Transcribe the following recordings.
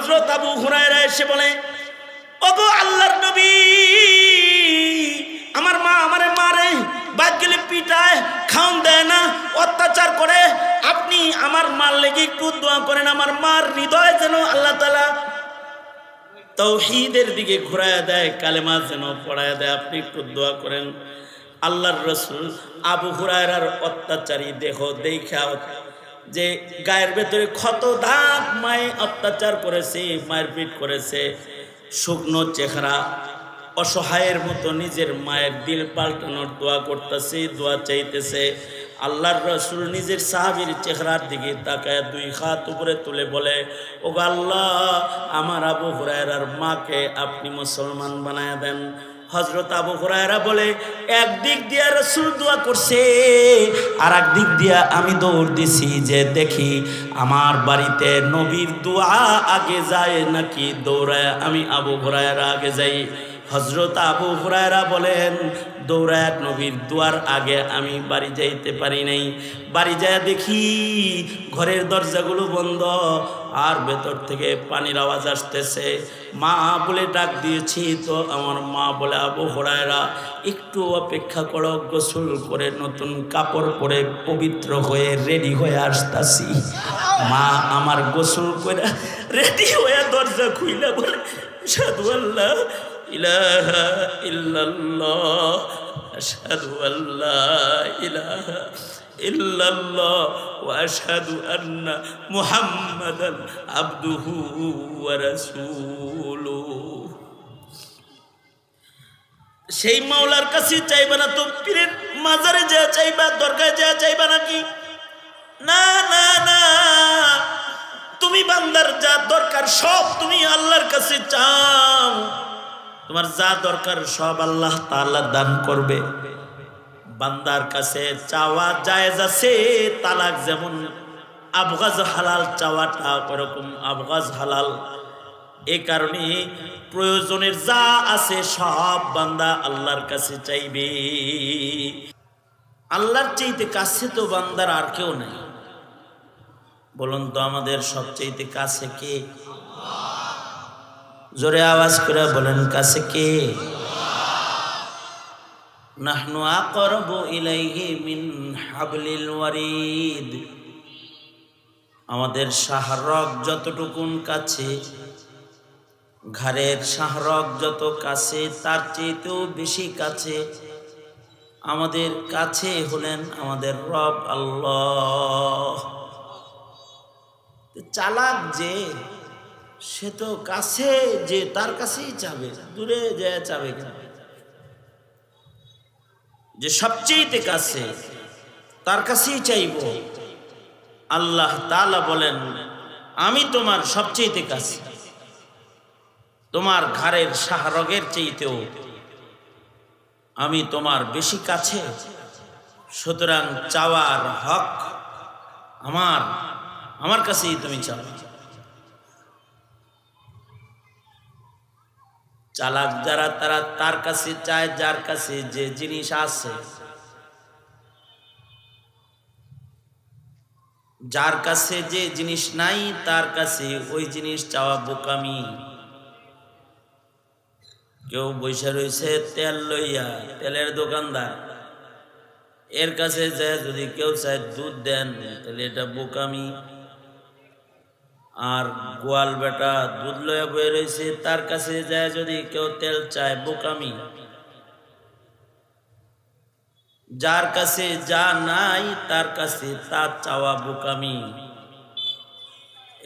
হযরত আবু হুরায়রা এসে বলে, ওগো আল্লাহর নবী, আমার মা আমারে মারে, বাদ গেলে পিটায়, খাওন দেয় না, অত্যাচার করে। আপনি আমার মার লেগে একটু দোয়া করেন, আমার মার হৃদয় যেন আল্লাহ তাআলা তাওহীদের দিকে ঘুরায়া দেয়, কালেমা যেন পড়ায়া দেয়, আপনি একটু দোয়া করেন। আল্লাহর রাসূল আবু হুরায়রার অত্যাচারী দেহ দেখা, যে গায়ের ভেতরে ক্ষত দাগ, মায়ে অত্যাচার করেছে, মায়ের পিট করেছে, শুকনো চেহারা, অসহায়ের মতো নিজের মায়ের দিল পাল্টানোর দোয়া করতেছে, দোয়া চাইতেছে। আল্লাহর রাসূল নিজের সাহাবীর চেহারার দিকে তাকায় দুই হাত উপরে তুলে বলে, ওগো আল্লাহ, আমার আবু হুরায়রার মাকে আপনি মুসলমান বানায়া দেন। হযরত আবু হুরায়রা বলে, একদিক দিয়ে রাসূল দোয়া করছে, আর একদিক দিয়ে আমি দৌড় দিছি যে দেখি আমার বাড়িতে নবীর দোয়া আগে যায় নাকি দৌড়ায় আমি আবু হুরায়রা আগে যাই। হযরত আবু হুরায়রা বলেন, দৌড়ায় নবীর দুয়ার আগে আমি বাড়ি যাইতে পারি নাই। বাড়ি যায় দেখি ঘরের দরজাগুলো বন্ধ, আর ভেতর থেকে পানির আওয়াজ আসতেছে। মা বলে ডাক দিয়েছি তো আমার মা বলে, আবু হুরায়রা একটু অপেক্ষা করো, গোসল করে নতুন কাপড় পরে পবিত্র হয়ে রেডি হয়ে আসতাছি। মা আমার গোসল করে রেডি হয়ে দরজা খুইলা বলে, আশহাদু আল্লা ইলাহা ইল্লাল্লাহ, আশহাদু আল্লা ইলাহা ইল্লাল্লাহ ওয়া আশহাদু আন্না মুহাম্মাদান আবদুহু ওয়া রাসূলুহু। সেই মাওলার কাছে চাইবা না তো পীরের মাজারে যা চাইবা, দরগায় যা চাইবা নাকি? না না না, তুমি বান্দার যা দরকার সব তুমি আল্লাহর কাছে চাও। তোমার যা দরকার সব আল্লাহ তাআলা দান করবে। বান্দার কাছে চাওয়া জায়েজ আছে, তালাক যেমন আবগাজ হালাল, চাওয়াটা ওরকম আবগাজ হালাল। এই কারণে প্রয়োজনের যা আছে সব বান্দা আল্লাহর কাছে চাইবে। আল্লাহর চাইতে কাছে তো বান্দার আর কেউ নাই। বলুন তো আমাদের সবচাইতে কাছে কে? জোরে আওয়াজ করে বলেন, কাছে কে? নাহনু আকরাবু ইলাইহি মিন হাবলিল ওয়ারিদ। আমাদের শাহরগ যতটুকুন কাছে, ঘাড়ের শাহরগ যত কাছে, তার চেয়েতেও বেশি কাছে আমাদের কাছে হলেন আমাদের রব আল্লাহ। চালাক যে, সে তো কাছে যে তার কাছেই চাবে, দূরে যায় চাবে কেন? যে সবচেয়ে কাছে তার কাছেই চাইব। আল্লাহ তাআলা বলেন, আমি তোমার সবচেয়ে কাছে, তোমার ঘাড়ের শাহরগের চাইতেও আমি তোমার বেশি কাছে। সুতরাং চাওয়ার হক আমার, আমার কাছেই তুমি চাও। চালাক যারা তারা তার কাছে চায় যার কাছে যে জিনিস আছে। যার কাছে যে জিনিস নাই তার কাছে ওই জিনিস চাওয়া বোকামি। কেউ বসে রয়েছে তেল লইয়া, তেলের দোকানদার, এর কাছে যায় যদি কেউ চায় দুধ দেন তাহলে এটা বোকামি। আর গোয়াল বেটা দুধ লইয়া বয়ে রয়েছে, তার কাছে যায় যদি কেউ তেল চায়, বোকামি। যার কাছে যা নাই তার কাছে তা চাওয়া বোকামি।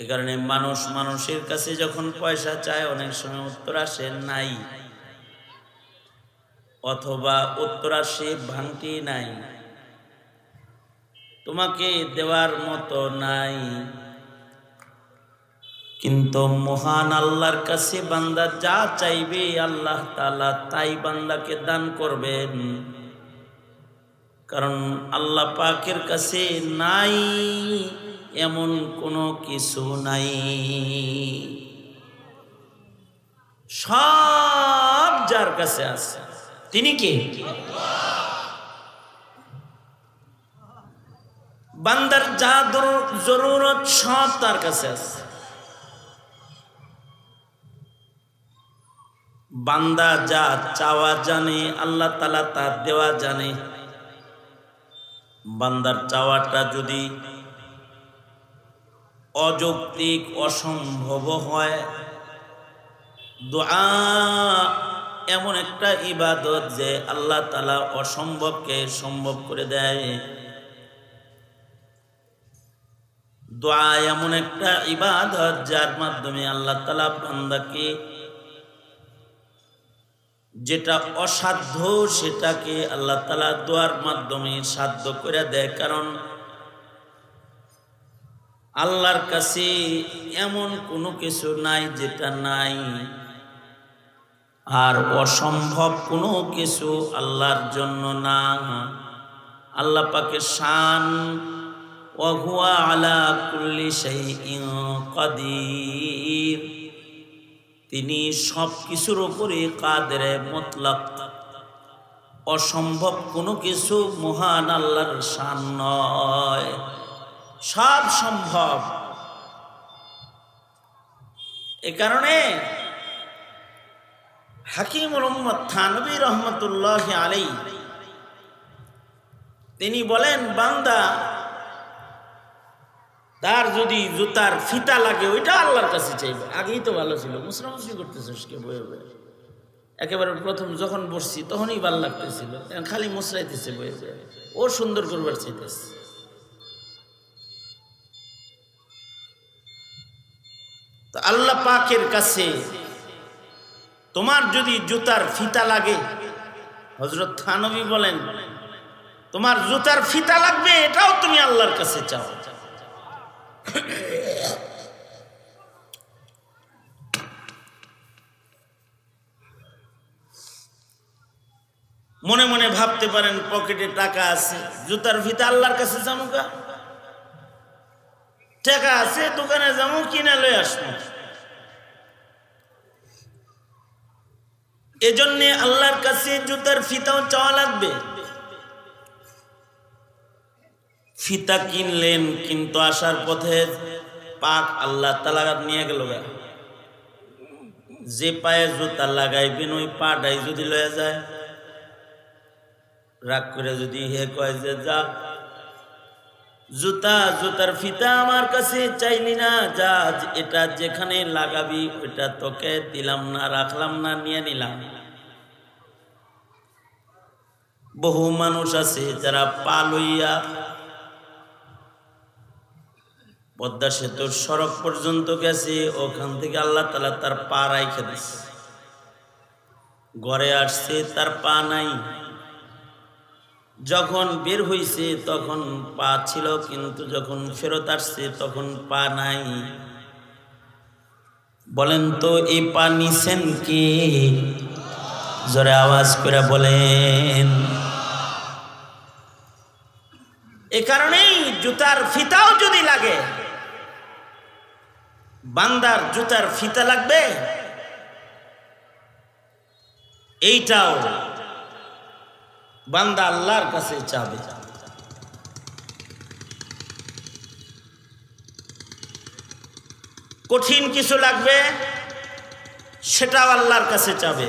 এ কারণে মানুষ মানুষের কাছে যখন পয়সা চায় অনেক সময় উত্তর আসে নাই, অথবা উত্তর আসে ভাঙতি নাই, তোমাকে দেওয়ার মতো নাই। কিন্তু মহান আল্লাহর কাছে বান্দা যা চাইবে আল্লাহ তাআলা তাই বান্দাকে দান করবেন। কারণ আল্লাহ পাকের কাছে নাই এমন কোনো কিছু নাই, সব যার কাছে আছে। তিনি কে? বান্দার যা জরুরত সব তার কাছে আছে। বান্দা যা চাওয়া জানে আল্লাহ তাআলা তা দেওয়া জানে। বান্দার চাওয়াটা যদি অযৌক্তিক অসম্ভব হয়, দোয়া এমন একটা ইবাদত যে আল্লাহ তাআলা অসম্ভবকে সম্ভব করে দেয়। দোয়া এমন একটা ইবাদত যার মাধ্যমে আল্লাহ তাআলা বান্দাকে যেটা অসাধ্য সেটাকে আল্লাহ তাআলা দোয়ার মাধ্যমে সাধ্য করে দেয়। কারণ আল্লাহর কাছে এমন কোনো কিছু নাই যেটা নাই, আর অসম্ভব কোনো কিছু আল্লাহর জন্য না। আল্লাহ পাকের শান ওয়া হুয়া আলা কুল্লি শাইইন কাদির, তিনি সব কিছুর উপরে কাদের মুতলাক। অসম্ভব কোনো কিছু মহান আল্লাহর শান নয়, সব সম্ভব। এ কারণে হাকিমুল উম্মত থানভী রহমতুল্লাহি আলাইহি তিনি বলেন, বান্দা তার যদি জুতার ফিতা লাগে ওইটা আল্লাহর কাছে চাইবে। আগেই তো ভালো ছিল, মুসরামুসরি করতেছিস কে বয়ে বয়ে। একেবারে প্রথম যখন বসছি তখনই ভালো লাগতেছিল, খালি মুসরাইতেছে বয়ে বয়ে, ও সুন্দর করবার চাইতেছে। তো আল্লাহ পাকের কাছে তোমার যদি জুতার ফিতা লাগে, হযরত থানভী বলেন তোমার জুতার ফিতা লাগবে, এটাও তুমি আল্লাহর কাছে চাও। মনে মনে ভাবতে পারেন পকেটে টাকা আছে, জুতার ফিতা আল্লাহর কাছে যাবো কা? টাকা আছে, দোকানে যাবো, কিনে লয়ে আসবো। এজন্য আল্লাহর কাছে জুতার ফিতাও চাওয়া লাগবে। ফিতা কিনলেন, কিন্তু আসার পথে পাক আল্লাহ তাআলা নিয়ে গেল। যে পায়ে জুতা লাগাইবেন ওই পাটাই যদি লয়ে যায়, রাগ করে যদি হে কয় যে যা জুতার ফিতা আমার কাছে চাইলি না, যা এটা যেখানে লাগাবি ওইটা তোকে দিলাম না, রাখলাম না, নিয়ে নিলাম। বহু মানুষ আছে যারা পা লইয়া পদ্মা সেতুর সড়ক পর্যন্ত গেছে, ওখান থেকে আল্লাহ তাআলা তার পা রাইখা দিছে। ঘরে আসছে তার পা নাই, যখন বের হইছে তখন পা ছিল, কিন্তু যখন ফেরত আসছে তখন পা নাই। বলেন তো এই পা নিছেন কি? জোরে আওয়াজ করে বলেন। এ কারণেই জুতার ফিতাও যদি লাগে, বান্দার জুতার ফিতা লাগবে, এইটাও বান্দা আল্লাহর কাছে চাবে। কঠিন কিছু লাগবে, সেটাও আল্লাহর কাছে চাবে।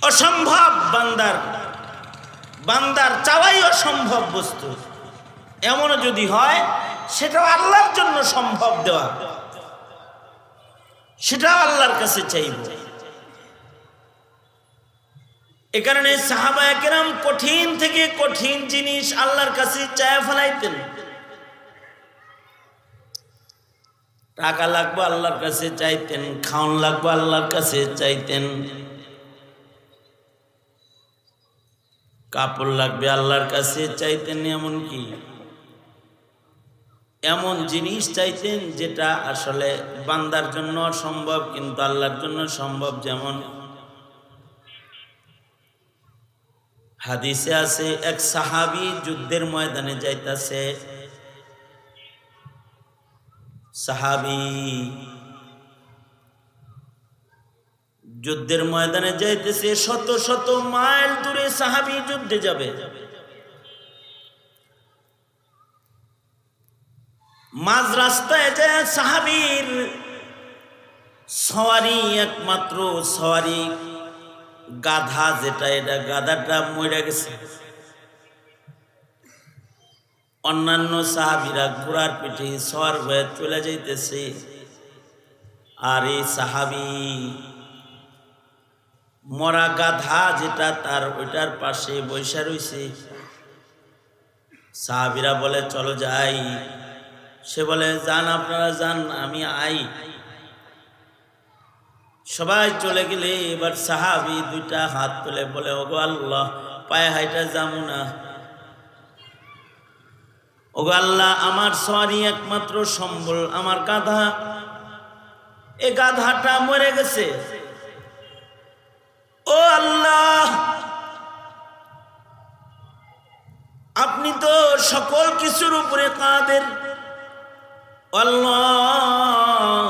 অসম্ভব বান্দার চাওয়াই অসম্ভব বস্তু, এমনও যদি হয় সেটাও আল্লাহর জন্য সম্ভব দেওয়া, সেটাও আল্লাহর কাছে চাইব। এ কারণে সাহাবায়ে কেরাম কঠিন থেকে কঠিন জিনিস আল্লাহর কাছে চায় ফেলাইতেন। টাকা লাগবে আল্লাহর কাছে চাইতেন, খাওন লাগবে আল্লাহর কাছে চাইতেন, কাপড় লাগবে আল্লাহর কাছে চাইতেন, এমনকি এমন জিনিস চাইতেন যেটা আসলে বান্দার জন্য অসম্ভব কিন্তু আল্লাহর জন্য সম্ভব। যেমন হাদিসে আছে, এক সাহাবী যুদ্ধের ময়দানে যাইতাছে। সাহাবী যুদ্ধের ময়দানে যাইতেছে, শত শত মাইল দূরে সাহাবী যুদ্ধে যাবে। মাঝ রাস্তায় যায় সাহাবীর সওয়ারি একমাত্র সওয়ারি গাধা যেটা, এটা গাধাটা মরে গেছে। অন্যান্য সাহাবীরা ঘোড়ার পিঠে সওয়ার হয়ে চলে যাইতেছে, আর এই সাহাবী মরা গাধা যেটা তার ওইটার পাশে বসে রয়েছে। সাহাবীরা বলে চলো যাই, সে বলে যান আপনারা যান, আমি আই। সবাই চলে গেলে এবার সাহাবী দুইটা হাত তুলে বলে ওগো আল্লাহ, পায়ে হাইটা যাবো না। ওগো আল্লাহ, আমার সওয়ারি একমাত্র সম্বল আমার গাধা, এ গাধাটা মরে গেছে। ও আল্লাহ, আপনি তো সকল কিছুর উপরে কাদের। আল্লাহ,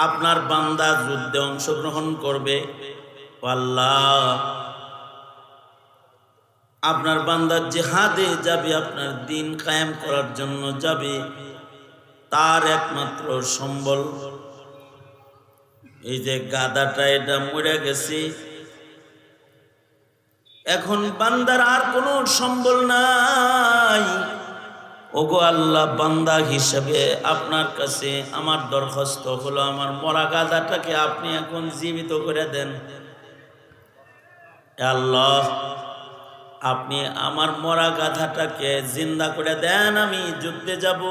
আপনার বান্দা যুদ্ধে অংশগ্রহণ করবে। আল্লাহ, আপনার বান্দা জিহাদে যাবে, আপনার দিন কায়েম করার জন্য যাবে, তার একমাত্র সম্বল এই যে গাধাটা, এটা মরে গেছে। এখন বান্দার আর কোনো সম্বল নাই। ওগো আল্লাহ, বান্দা হিসেবে আপনার কাছে আমার দরখাস্ত হলো, আমার মরা গাধাটাকে আপনি এখন জীবিত করে দেন। আল্লাহ, আপনি আমার মরা গাধাটাকে জিন্দা করে দেন, আমি যুদ্ধে যাব।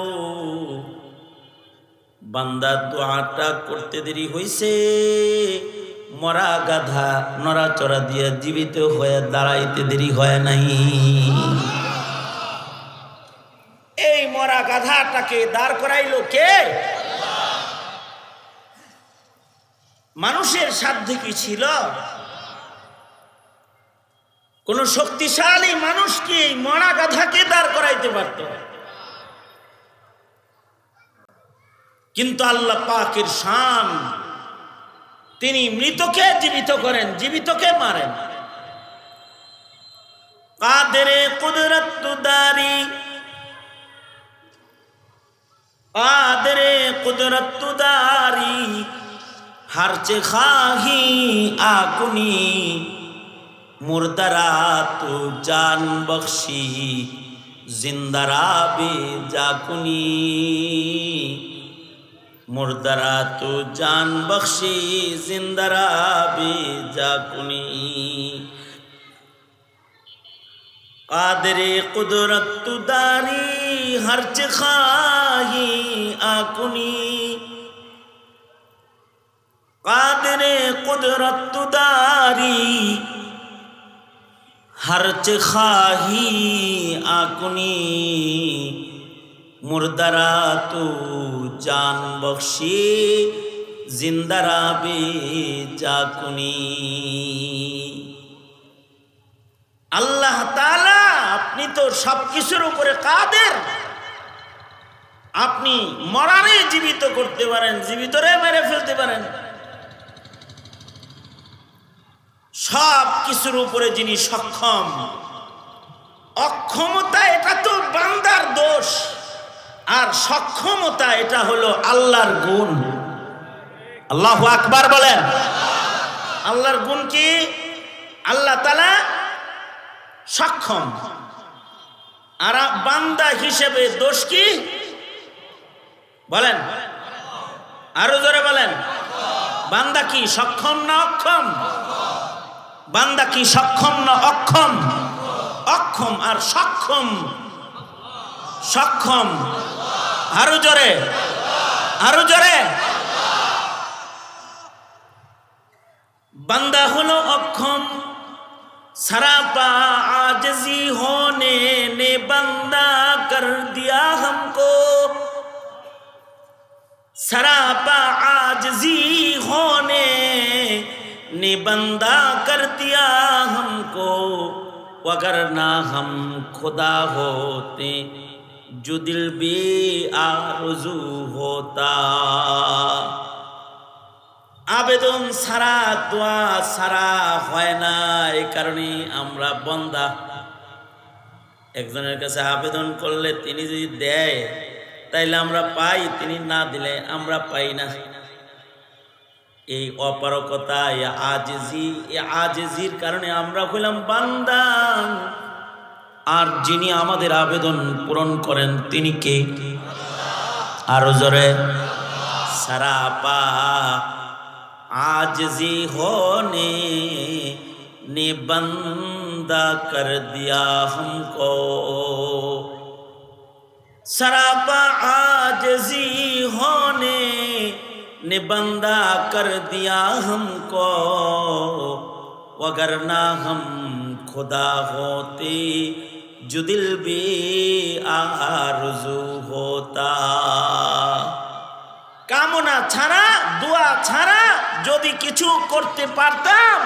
বান্দা দোয়াটা করতে দেরি হইছে, মরা গাধা নড়াচড়া দিয়ে জীবিত হয়ে দাঁড়াইতে দেরি হয় নাই। এই মরা গাধাটাকে দাঁড় করাইলো কে? মানুষের সাধ্যে কি ছিল? কোন শক্তিশালী মানুষ কি এই মরা গাধাকে দাঁড় করাইতে পারত? কিন্তু আল্লাহ পাকের শান, তিনি মৃতকে জীবিত করেন, জীবিতকে মারেন। কাদেরে কুদরত দারি, কাদেরে কুদরত দারি, হারচে খাহি আকুনি, মুর্দারা তো জান বখশি, জিন্দারা বে জাকুনি। মুর্দারা তো জান বখশি, জিন্দারা বে জাকুনি। কাদরে কুদরত দারি, হরচ খাহি আকুনি। কাদরে কুদরত দারি, হরচ খাহি আকুনি। মুর্দারা তো জান বখশি, জিন্দারা বে জাকুনি। আল্লাহ তাআলা, আপনি তো সবকিছুর উপরে কাদের। আপনি মরারে জীবিত করতে পারেন, জীবিতরে মেরে ফেলতে পারেন। সব কিছুর উপরে যিনি সক্ষম। অক্ষমতা এটা তো বান্দার দোষ, আর সক্ষমতা এটা হলো আল্লাহর গুণ। আল্লাহু আকবার বলেন। আল্লাহর গুণ কি? আল্লাহ তাআলা সক্ষম, আর বান্দা হিসেবে দোষ কি বলেন? আরো জোরে বলেন। বান্দা কি সক্ষম না অক্ষম? বান্দা কি সক্ষম না অক্ষম? অক্ষম। আর সক্ষম, সক্ষম। আরো জোরে, আরো জোরে। বান্দা হলো অক্ষম। सरापा आजजी होने ने बंदा कर दिया हमको, सरापा आजजी होने ने बंदा कर दिया हमको, वगरना हम खुदा होते जो दिल बे आरज़ू होता। আবেদন সারা, দোয়া সারা হয় না। এই কারণে আমরা বান্দা। একজনের কাছে আবেদন করলে তিনি যদি দেয় তাইলে আমরা পাই, তিনি না দিলে আমরা পাই না। এই অপারকতা, এই আজেজির কারণে আমরা হইলাম বান্দা। আর যিনি আমাদের আবেদন পূরণ করেন তিনি কে? আরো জোরে। सरापा आजिज़ी होने ने बंदा कर दिया हमको, सरापा आजिज़ी होने ने बंदा कर दिया हमको, वगरना हम खुदा होते जो दिल भी आरज़ू होता। কামনা ছাড়া, দোয়া ছাড়া যদি কিছু করতে পারতাম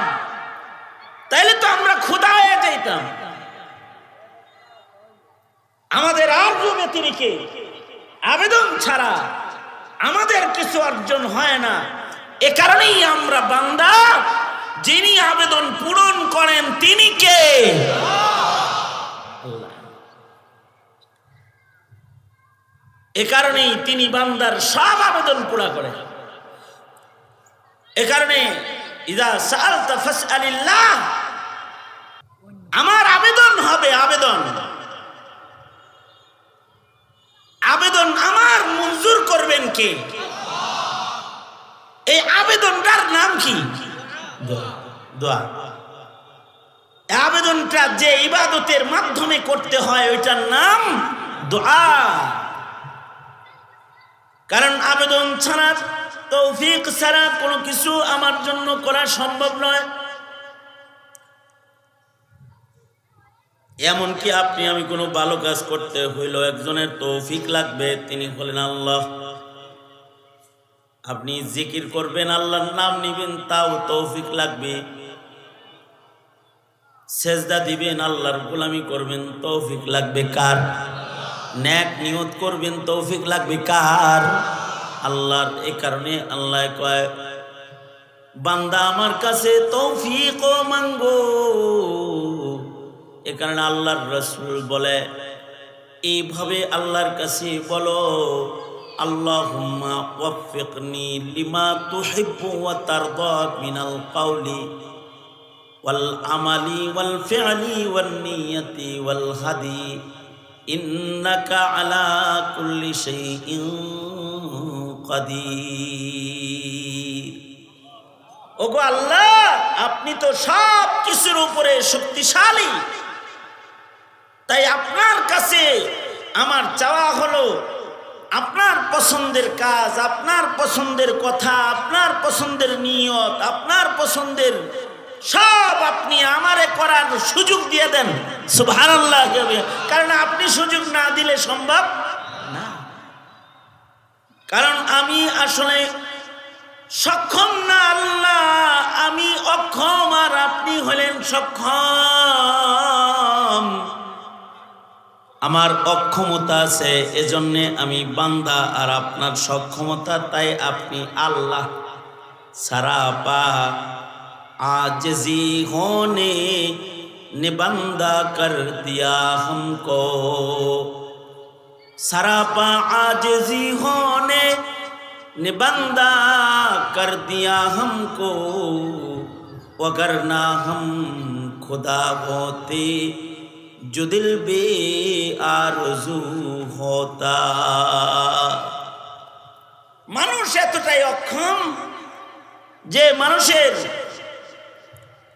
তাহলে তো আমরা খোদা হয়ে যাইতাম। আমাদের আরজু ব্যতিরেকে আবেদন ছাড়া আমাদের কিছু অর্জন হয় না। এ কারণেই আমরা বান্দা, যিনি আবেদন পূরণ করেন তিনি কে? আল্লাহ। এ কারণেই তিনি বান্দার সব আবেদন পুরা করেন। এ কারণে ইযা সাআলতা ফাসআলিল্লাহ, আমার আবেদন হবে, আবেদন আবেদন আমার মঞ্জুর করবেন কে? এই আবেদনটার নাম কি? দোয়া। আবেদনটা যে ইবাদতের মাধ্যমে করতে হয় ওইটার নাম দোয়া। কারণ আবেদন ছাড়া, তৌফিক ছাড়া কোনো কিছু আমার জন্য করা সম্ভব নয়। এমনকি আপনি আমি কোনো ভালো কাজ করতে হইল একজনের তৌফিক লাগবে, তিনি হলেন আল্লাহ। আপনি জিকির করবেন, আল্লাহর নাম নিবেন, তাও তৌফিক লাগবে। সেজদা দিবেন, আল্লাহর গোলামি করবেন, তৌফিক লাগবে কার? নেক নিয়ত করবেন, তৌফিক লাগবে কার? আল্লাহর। এই কারণে আল্লাহ কয়, বান্দা আমার কাছে তৌফিক মাঙ্গো। এ কারণে আল্লাহর রাসূল বলে, এইভাবে আল্লাহর কাছে বলো, আল্লাহুম্মা ওয়াফফিকনি লিমা তুহিব্বু ওয়া তারদা মিনাল কওলি ওয়াল আমালি ওয়াল ফি'লি ওয়ান নিয়তি ওয়াল হাদি ইন্নাকা আলা কুল্লি শাইইন কাদির। ওগো আল্লাহ, আপনি তো সব কিছুর উপরে শক্তিশালী, তাই আপনার কাছে আমার চাওয়া হলো আপনার পছন্দের কাজ, আপনার পছন্দের কথা, আপনার পছন্দের নিয়ত, আপনার পছন্দের সব আপনি আমারে করার সুযোগ দিয়ে দেন। সুবহানাল্লাহ। কারণ আপনি সুযোগ না দিলে সম্ভব না। কারণ আমি আসলে সক্ষম না আল্লাহ, আমি অক্ষম, আর আপনি হলেন সক্ষম। আমার অক্ষমতা আছে, এজন্যে আমি বান্দা, আর আপনার সক্ষমতা, তাই আপনি আল্লাহ। সারাপা आजिज़ी होने ने बंदा कर दिया हमको, सरापा आजिज़ी होने ने बंदा कर दिया हमको, वगरना हम खुदा होते जो दिल बे आरज़ू होता। মানুষ এতটাই অক্ষম যে মানুষের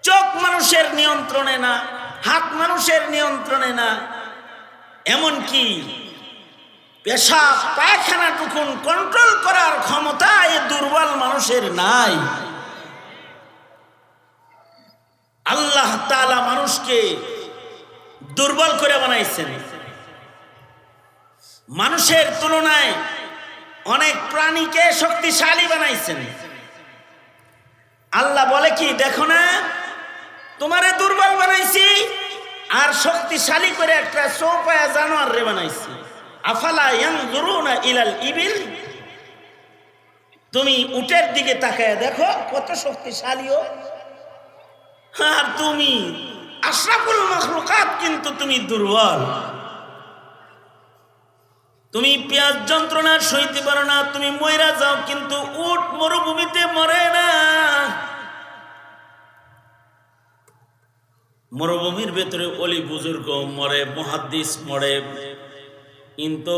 চোখ মানুষের নিয়ন্ত্রণে না, হাত মানুষের নিয়ন্ত্রণে না, এমনকি পেশাব পায়খানাটুকুন কন্ট্রোল করার ক্ষমতা এই দুর্বল মানুষের নাই। আল্লাহ তাআলা মানুষকে দুর্বল করে বানাইছেন। মানুষের তুলনায় অনেক প্রাণীকে শক্তিশালী বানাইছেন। আল্লাহ বলে কি, দেখো না, তোমারে দুর্বল বানাইছি আর শক্তিশালী করে একটা চৌপায়া জানোয়ার রে বানাইছি। আফালা ইয়ানজুরুনা ইলাল ইবিল, তুমি উটের দিকে তাকায় দেখো কত শক্তিশালী ও, আর তুমি আশরাফুল মাখলুকাত কিন্তু তুমি দুর্বল। তুমি পেঁয়াজ যন্ত্রণা সইতে পারো না, তুমি মইরা যাও, কিন্তু উট মরুভূমিতে মরে না। মরুভূমির ভেতরে অলি বুজুর্গ মরে, মুহাদ্দিস মরে, কিন্তু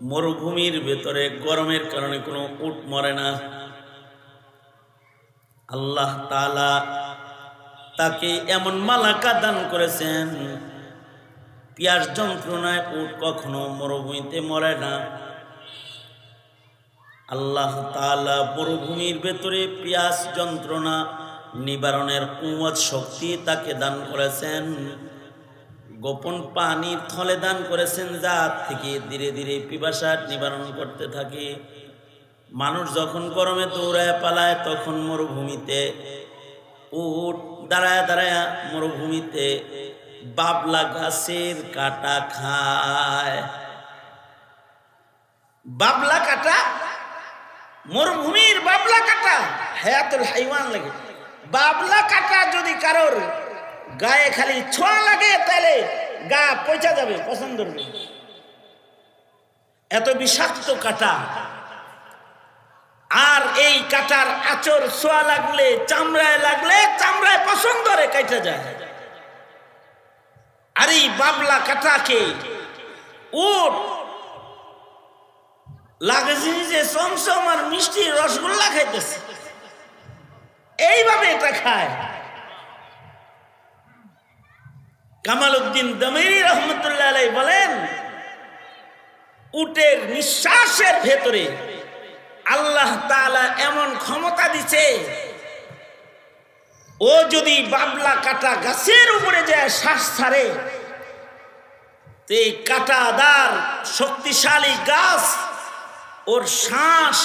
মরুভূমির ভেতরে গরমের কারণে কোনো উট মরে না। আল্লাহ তাআলা তাকে এমন মালাকা দান করেছেন, পিয়াস যন্ত্রণায় উট কখনো মরুভূমিতে মরে না। আল্লাহ তাআলা মরুভূমির ভেতরে পিয়াস যন্ত্রণা নিবারণের কুওয়াত শক্তি তাকে দান করেছেন, গোপন পানির থলে দান করেছেন, যা থেকে ধীরে ধীরে পিপাসা নিবারণ করতে থাকে। মানুষ যখন গরমে দৌড়ায় পালায়, তখন মরুভূমিতে উট দাঁড়ায় দাঁড়ায় মরুভূমিতে বাবলা গাছের কাটা খায়। বাবলা কাটা, মরুভূমির বাবলা কাটা হায়াতুল হাইওয়ান লাগে। বাবলা কাটা যদি কারোর গায়ে খালি ছোঁয়া লাগে, তাহলে গা পচা যাবে, পছন্দ হবে। এত বিষাক্ত কাটা। আর এই কাটার আচর ছোঁয়া লাগলে, চামড়ায় লাগলে, চামড়ায় পছন্দ রে কাটা যায়। আর এই বাবলা কাটাকে উট লাগেছে যে চমচম আর মিষ্টি রসগোল্লা খাইতেছে, এইভাবে এটা খায়। কামালউদ্দিন দমেরি রহমতুল্লাহ আলাইহি বলেন, উটের নিঃশ্বাসের ভেতরে আল্লাহ তাআলা এমন ক্ষমতা দিছে, ও যদি বাবলা কাটা গাছের উপরে যায় শ্বাস ছাড়ে, এই কাঁটাদার শক্তিশালী গাছ ওর শ্বাস,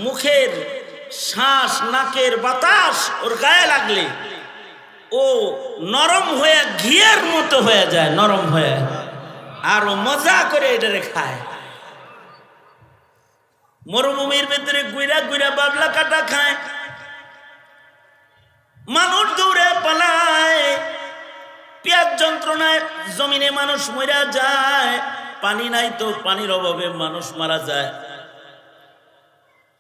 মুখের শ্বাস, নাকের বাতাস ওর গায়ে লাগলে ও নরম হয়ে ঘিয়ের মতো হয়ে যায়, নরম হয়ে। আর ও মজা করে এটারে খায়। মরুভূমির ভেতরে গুইরা গুইরা বাবলা কাটা খায়, মানুষ দৌড়ে পালায়, পেঁয়াজ যন্ত্রণায় জমিনে মানুষ মরা যায়, পানি নাই তো পানির অভাবে মানুষ মারা যায়।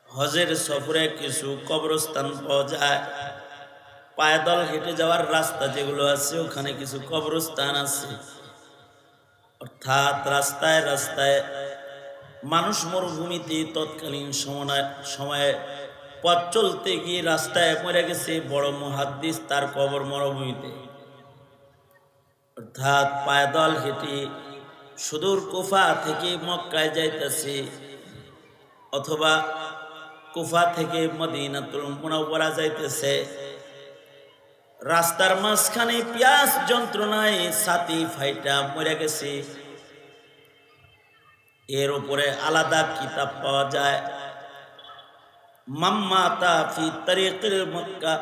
হজের সফরে কিছু কবরস্থান পাওয়া যায়, পায়দল হেঁটে যাওয়ার রাস্তা যেগুলো আছে ওখানে কিছু কবরস্থান আছে। অর্থাৎ রাস্তায় রাস্তায় মানুষ মরুভূমিতে তৎকালীন সময়ে পথ চলতে গিয়ে রাস্তায় মরে গেছে বড় মুহাদ্দিস, তার কবর মরুভূমিতে। অর্থাৎ পায়দল হেঁটে সুদূর কুফা থেকে মক্কায় যাইতেছে, অথবা কুফা থেকে মদিনাতুল মুনাওয়ারা যাইতেছে। রাস্তার মাঝখানে পিয়াস যন্ত্রণায় ছাতি ফাইটা মরে গেছে। এর উপরে আলাদা কিতাব পাওয়া যায়, মাম্মাতা ফি তরিকিল মক্কা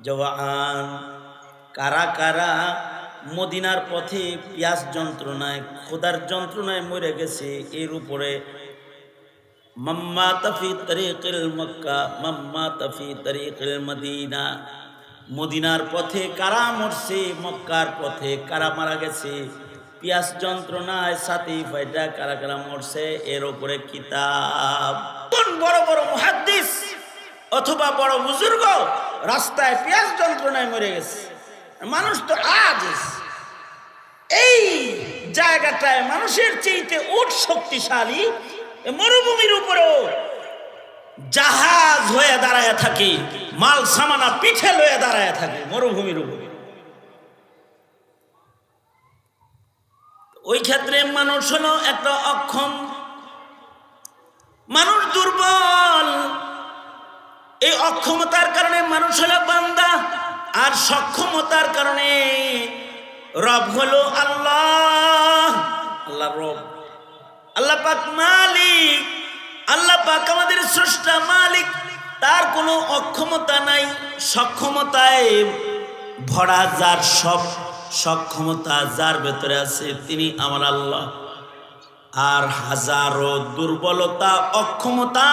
জওয়ান, কারা কারা মদিনার পথে পিয়াস যন্ত্রণায়, ক্ষুধার যন্ত্রণায় মরে গেছে। এর উপরে মাম্মাতা ফি তরিকিল মক্কা মাম্মাতা ফি তরিকিল মদিনা, মদিনার পথে কারা মরছে, মক্কার পথে কারা মারা গেছে, পিয়াস যন্ত্রণায় ছাতি ফাইটা কারা কারা মরছে, এর উপরে কিতাব। কোন বড় বড় মুহাদ্দিস অথবা বড় বুজুর্গ রাস্তায় পিয়াস যন্ত্রণায় মরে গেছে। মানুষ তো আজ এই জায়গাটায় মানুষের চেয়েতে উট শক্তিশালী, মরুভূমির উপরেও জাহাজ হয়ে দাঁড়ায় থাকে, মাল সামানা পিঠে লয়ে দাঁড়ায় থাকে মরুভূমির উপরে। ওই ক্ষেত্রে মানুষ হলো একটা অক্ষম, মানুষ দুর্বল। এই অক্ষমতার কারণে মানুষ হলো বান্দা, আর সক্ষমতার কারণে রব হলো আল্লাহ। আল্লাহ রব, আল্লাহ পাক মালিক, আল্লাহ পাক আমাদের স্রষ্টা মালিক। তার কোনো অক্ষমতা নাই, সক্ষমতায় ভরা যার সব সক্ষমতা যার ভেতরে আছে তিনি আমার আল্লাহ। আর হাজারো দুর্বলতা, অক্ষমতা,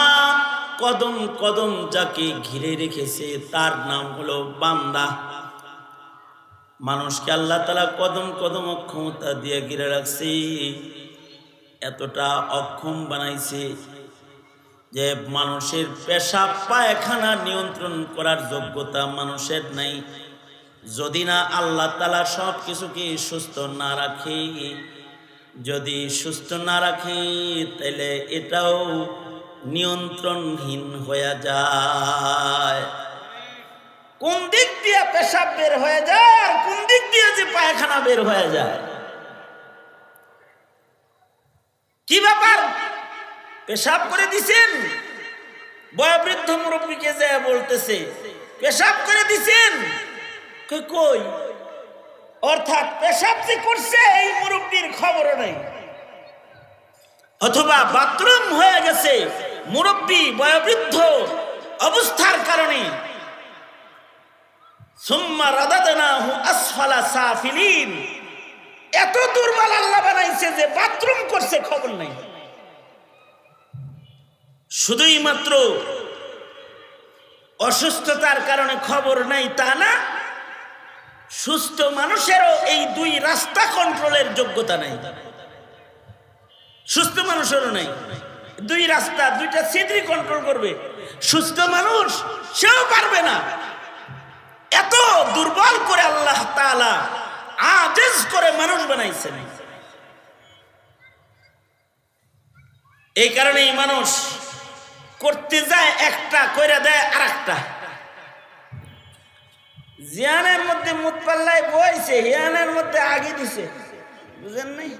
কদম কদম যাকে ঘিরে রেখেছে তার নাম হলো বান্দা। মানুষকে আল্লাহ তাআলা কদম কদম অক্ষমতা দিয়ে ঘিরে রাখছে, এতটা অক্ষম বানাইছে যে মানুষের পেশাব পায়খানা নিয়ন্ত্রণ করার যোগ্যতা মানুষের নাই। যদি না আল্লাহ তাআলা সব কিছুকে সুস্থ না রাখে, যদি সুস্থ না রাখে তাহলে এটাও নিয়ন্ত্রণহীন হয়ে যায়। কোন দিক দিয়ে পেশাব বের হয়ে যায় আর কোন দিক দিয়ে যে পায়খানা বের হয়ে যায়, কি ব্যাপার? পেশাব করে দিছেন, বয়োবৃদ্ধ মুরব্বীকে যে বলতেছে পেশাব করে দিছেন, কই? অর্থাৎ পেশাব যে করছে এই মুরব্বীর খবরও নাই, অথবা বাথরুম হয়ে গেছে মুরব্বী বয়োবৃদ্ধ অবস্থার কারণে, সুম্মা রাদাদনাহু আসফালা সাফিলিন, এত দুর্বল আল্লাহ বানাইছে যে বাথরুম করছে খবর নাই। শুধুই মাত্র অসুস্থতার কারণে খবর নাই তা না, সুস্থ মানুষেরও এই দুই রাস্তা কন্ট্রোলের যোগ্যতা নাই। সুস্থ মানুষেরও নাই দুই রাস্তা, দুইটা ছিদ্রি কন্ট্রোল করবে। সুস্থ মানুষ সেও পারবে না। এত দুর্বল করে আল্লাহ তাআলা আজিজ করে মানুষ বানাইছেন। এই কারণেই মানুষ করতে যায় একটা, কইরা দেয় আরেকটা। জিয়ানের মধ্যে মুত পাল্লায় বইছে, হিয়ানের মধ্যে আগে দিছে, বুঝেন নাই?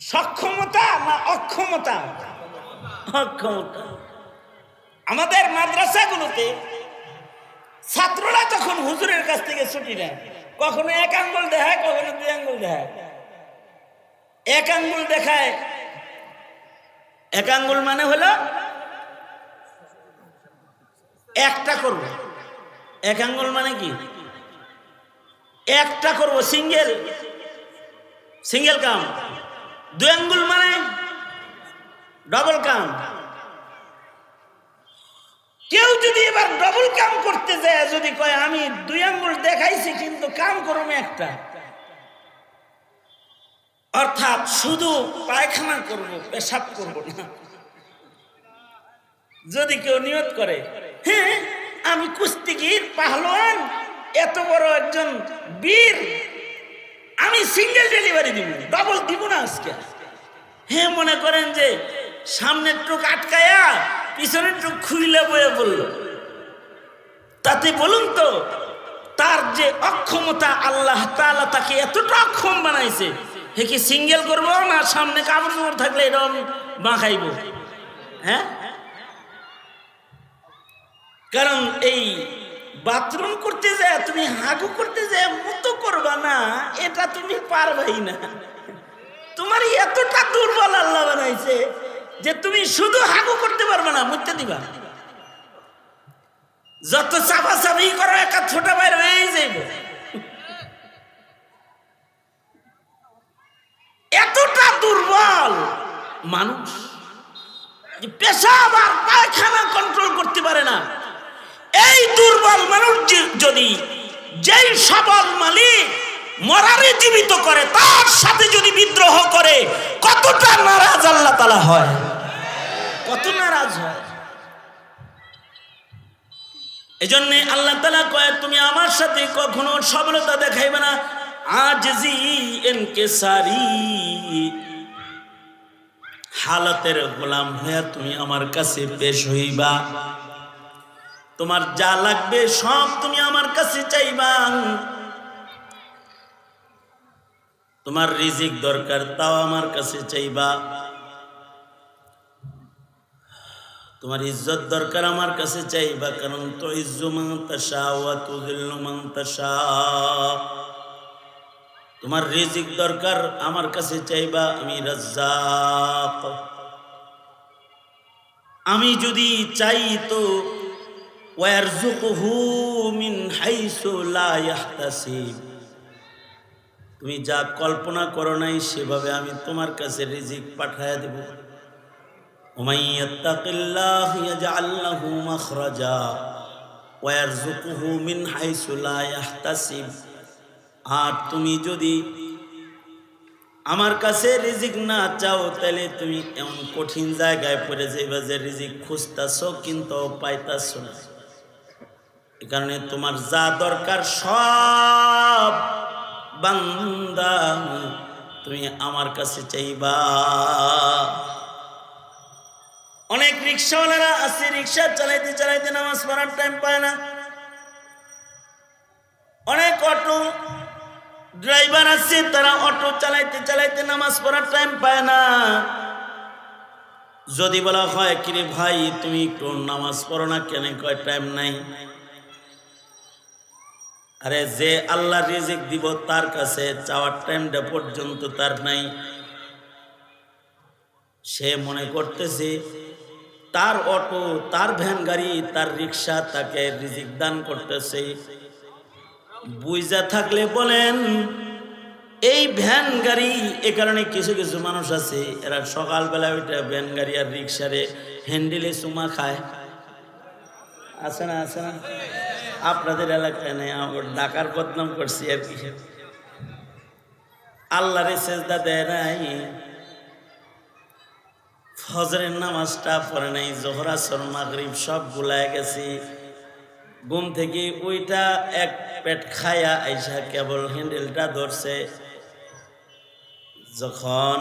সক্ষমতা না অক্ষমতা? অক্ষমতা। আমাদের মাদ্রাসাগুলোতে ছাত্ররা যখন হুজুরের কাছ থেকে ছুটি নেয়, কখনো এক আঙ্গুল দেখায়, কখনো দুই আঙ্গুল দেখায়। এক আঙ্গুল দেখায়, এক আঙ্গুল মানে হলো একটা করব, এক আঙ্গুল মানে কি? একটা করব, সিঙ্গেল, সিঙ্গেল কাম। দুই আঙ্গুল মানে ডবল কাম। কেউ যদি এবার ডবল কাম করতে যায়, যদি কয় আমি দুই আঙ্গুল দেখাইছি কিন্তু কাম করবো একটা, অর্থাৎ শুধু পায়খানা করব, পেশাব করব না। যদি কেউ নিয়ত করে, হ্যাঁ আমি কুস্তিগীর পাহলোয়ান, এত বড় একজন বীর, আমি সিঙ্গেল ডেলিভারি দিব, ডবল দিব না আজকে, হ্যাঁ মনে করেন যে সামনের টুক আটকায়া পিছনের টুক খুইলে বয়ে বলল, তাতে বলুন তো তার যে অক্ষমতা, আল্লাহ তাআলা তাকে এতটা অক্ষম বানাইছে, হে কি সিঙ্গেল করবো না সামনে কাপড় চোপড় থাকলে এরকম বাঁকাইব? হ্যাঁ, কারণ এই বাথরুম করতে যায় তুমি হাগু করতে যায় মতো করবা না, এটা তুমি পারবাই না। তোমার এতটা দুর্বল আল্লাহ বানাইছে যে তুমি শুধু হাগু করতে পারবে না, মুতে দিবা। যত চাপা চাপি করো একা ছোট বাইর হয়ে যাইব। এতটা দুর্বল মানুষ যে পেশাব আর পায়খানা কন্ট্রোল করতে পারে না। এই দুর্বল মানুষ যদি যেই সবল মালিক মরারে জীবিত করে তার সাথে যদি বিদ্রোহ করে, কতটা নারাজ আল্লাহ তাআলা হয়, কত নারাজ হয়। এজন্য আল্লাহ তাআলা কয় তুমি আমার সাথে কখনো সবলতা দেখাইবে না, আজজি ইনকিসারি, হালাতের গোলাম হয়ে তুমি আমার কাছে পেশ হইবা। তোমার যা লাগবে সব তুমি আমার কাছে চাইবা। তোমার রিজিক দরকার তাও আমার কাছে চাইবা। তোমার ইজ্জত দরকার আমার কাছে চাইবা, কারণ তো ইজ্জু মান তাশা ওয়া তুযিল্লু মান তাশা। তোমার রিজিক দরকার আমার কাছে চাইবা, আমি রাজ্জাক। আমি যদি চাই তো ওয়ারযুকুহু মিন হাইসু লা ইয়াহতাসিব, তুমি যা কল্পনা করো নাই সেভাবে আমি তোমার কাছে রিজিক পাঠায়া দেব। ওমাই ইয়াত্তাকিল্লাহ ইয়াজআল লাহু মাখরাজা, ওয়ারযুকুহু মিন হাইসু লা ইয়াহতাসিব। আর তুমি যদি আমার কাছে রিজিক না চাও তাহলে তুমি এমন কঠিন জায়গায় পড়ে যাইবা যে রিজিক খুঁজতাছো কিন্তু পাইতাছো না। এই কারণে তোমার যা দরকার সব বান্দা তুমি আমার কাছে চাইবা। অনেক রিক্সাওয়ালারা আছে, রিক্সা চালাইতে চালাইতে নামাজ পড়ার টাইম পায় না। অনেক অটো ড্রাইভার আছে, তারা অটো চালাইতে চালাইতে নামাজ পড়ার টাইম পায় না। যদি বলা হয় কিরে ভাই তুমি একটু নামাজ পড়ো না কেন, কয় টাইম নাই। আরে যে আল্লাহ রিজিক দিব তার কাছে চাওয়ার টাইমটা পর্যন্ত তার নাই। সে মনে করতেছে তার অটো, তার ভ্যান গাড়ি, তার রিক্সা তাকে রিজিক দান করতেছে। বুঝা থাকলে বলেন এই ভ্যান গাড়ি, এ কারণে কিছু কিছু মানুষ আছে এরা সকালবেলা ওইটা ভ্যান গাড়ি আর রিক্সারে হ্যান্ডেলে চুমা খায়। আছে না? আছে না? আপনাদের এলাকায় নেই, আমার ঢাকার বদনাম করছি আর কি। আল্লাহরে সেজদা দেয় নাই, ফজরের নামাজটা পড়ে নাই, জোহর আসর মাগরিব সব ভুলায় গেছে। ঘুম থেকে ওইটা এক পেট খায়া আইসা কেবল হ্যান্ডেলটা ধরছে। যখন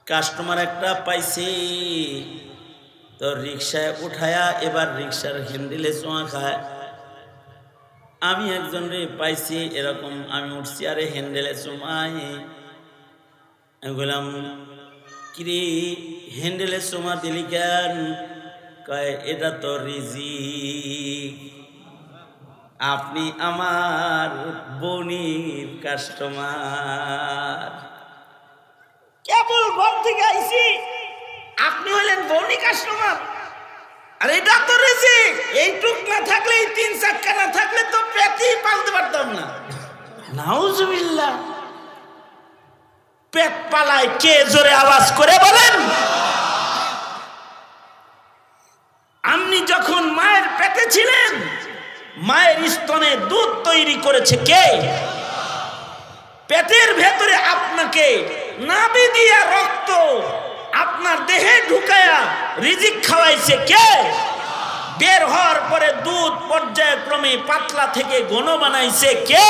কাস্টমার একটা পাইছি তো রিক্সায় উঠায়া এবার রিক্সার হ্যান্ডেলে চোঁয়া খায়। আমি একজন রে পাইছি এরকম, আমি উঠছি আরে হ্যান্ডেলে চুমাই। আমি বললাম কিরে হ্যান্ডেলে চুমা দিলি কেন? কয় এটা তো রিজিক, আপনি আমার বনির কাস্টমার। কেবল ঘর থেকে আইছি, আপনি হলেন বনি কাস্টমার। আর এটা তো রিজিক, এইটুক না থাকলে, এই 3 চাক্কা না থাকলে তো পেটই পালতে পারতাম না। নাউজুবিল্লাহ। পেট পালায় কে? জোরে আওয়াজ করে বলেন। আপনি যখন মায়ের পেটে ছিলেন, মায়ের স্তনে দুধ তৈরি করেছে কে? পেটের ভেতরে আপনাকে নাভি দিয়া রক্ত আপনার দেহে ঢুকায়া রিজিক খাওয়াইছে কে? বের হওয়ার পরে দুধ পর্যায়ক্রমে পাতলা থেকে ঘন বানাইছে কে?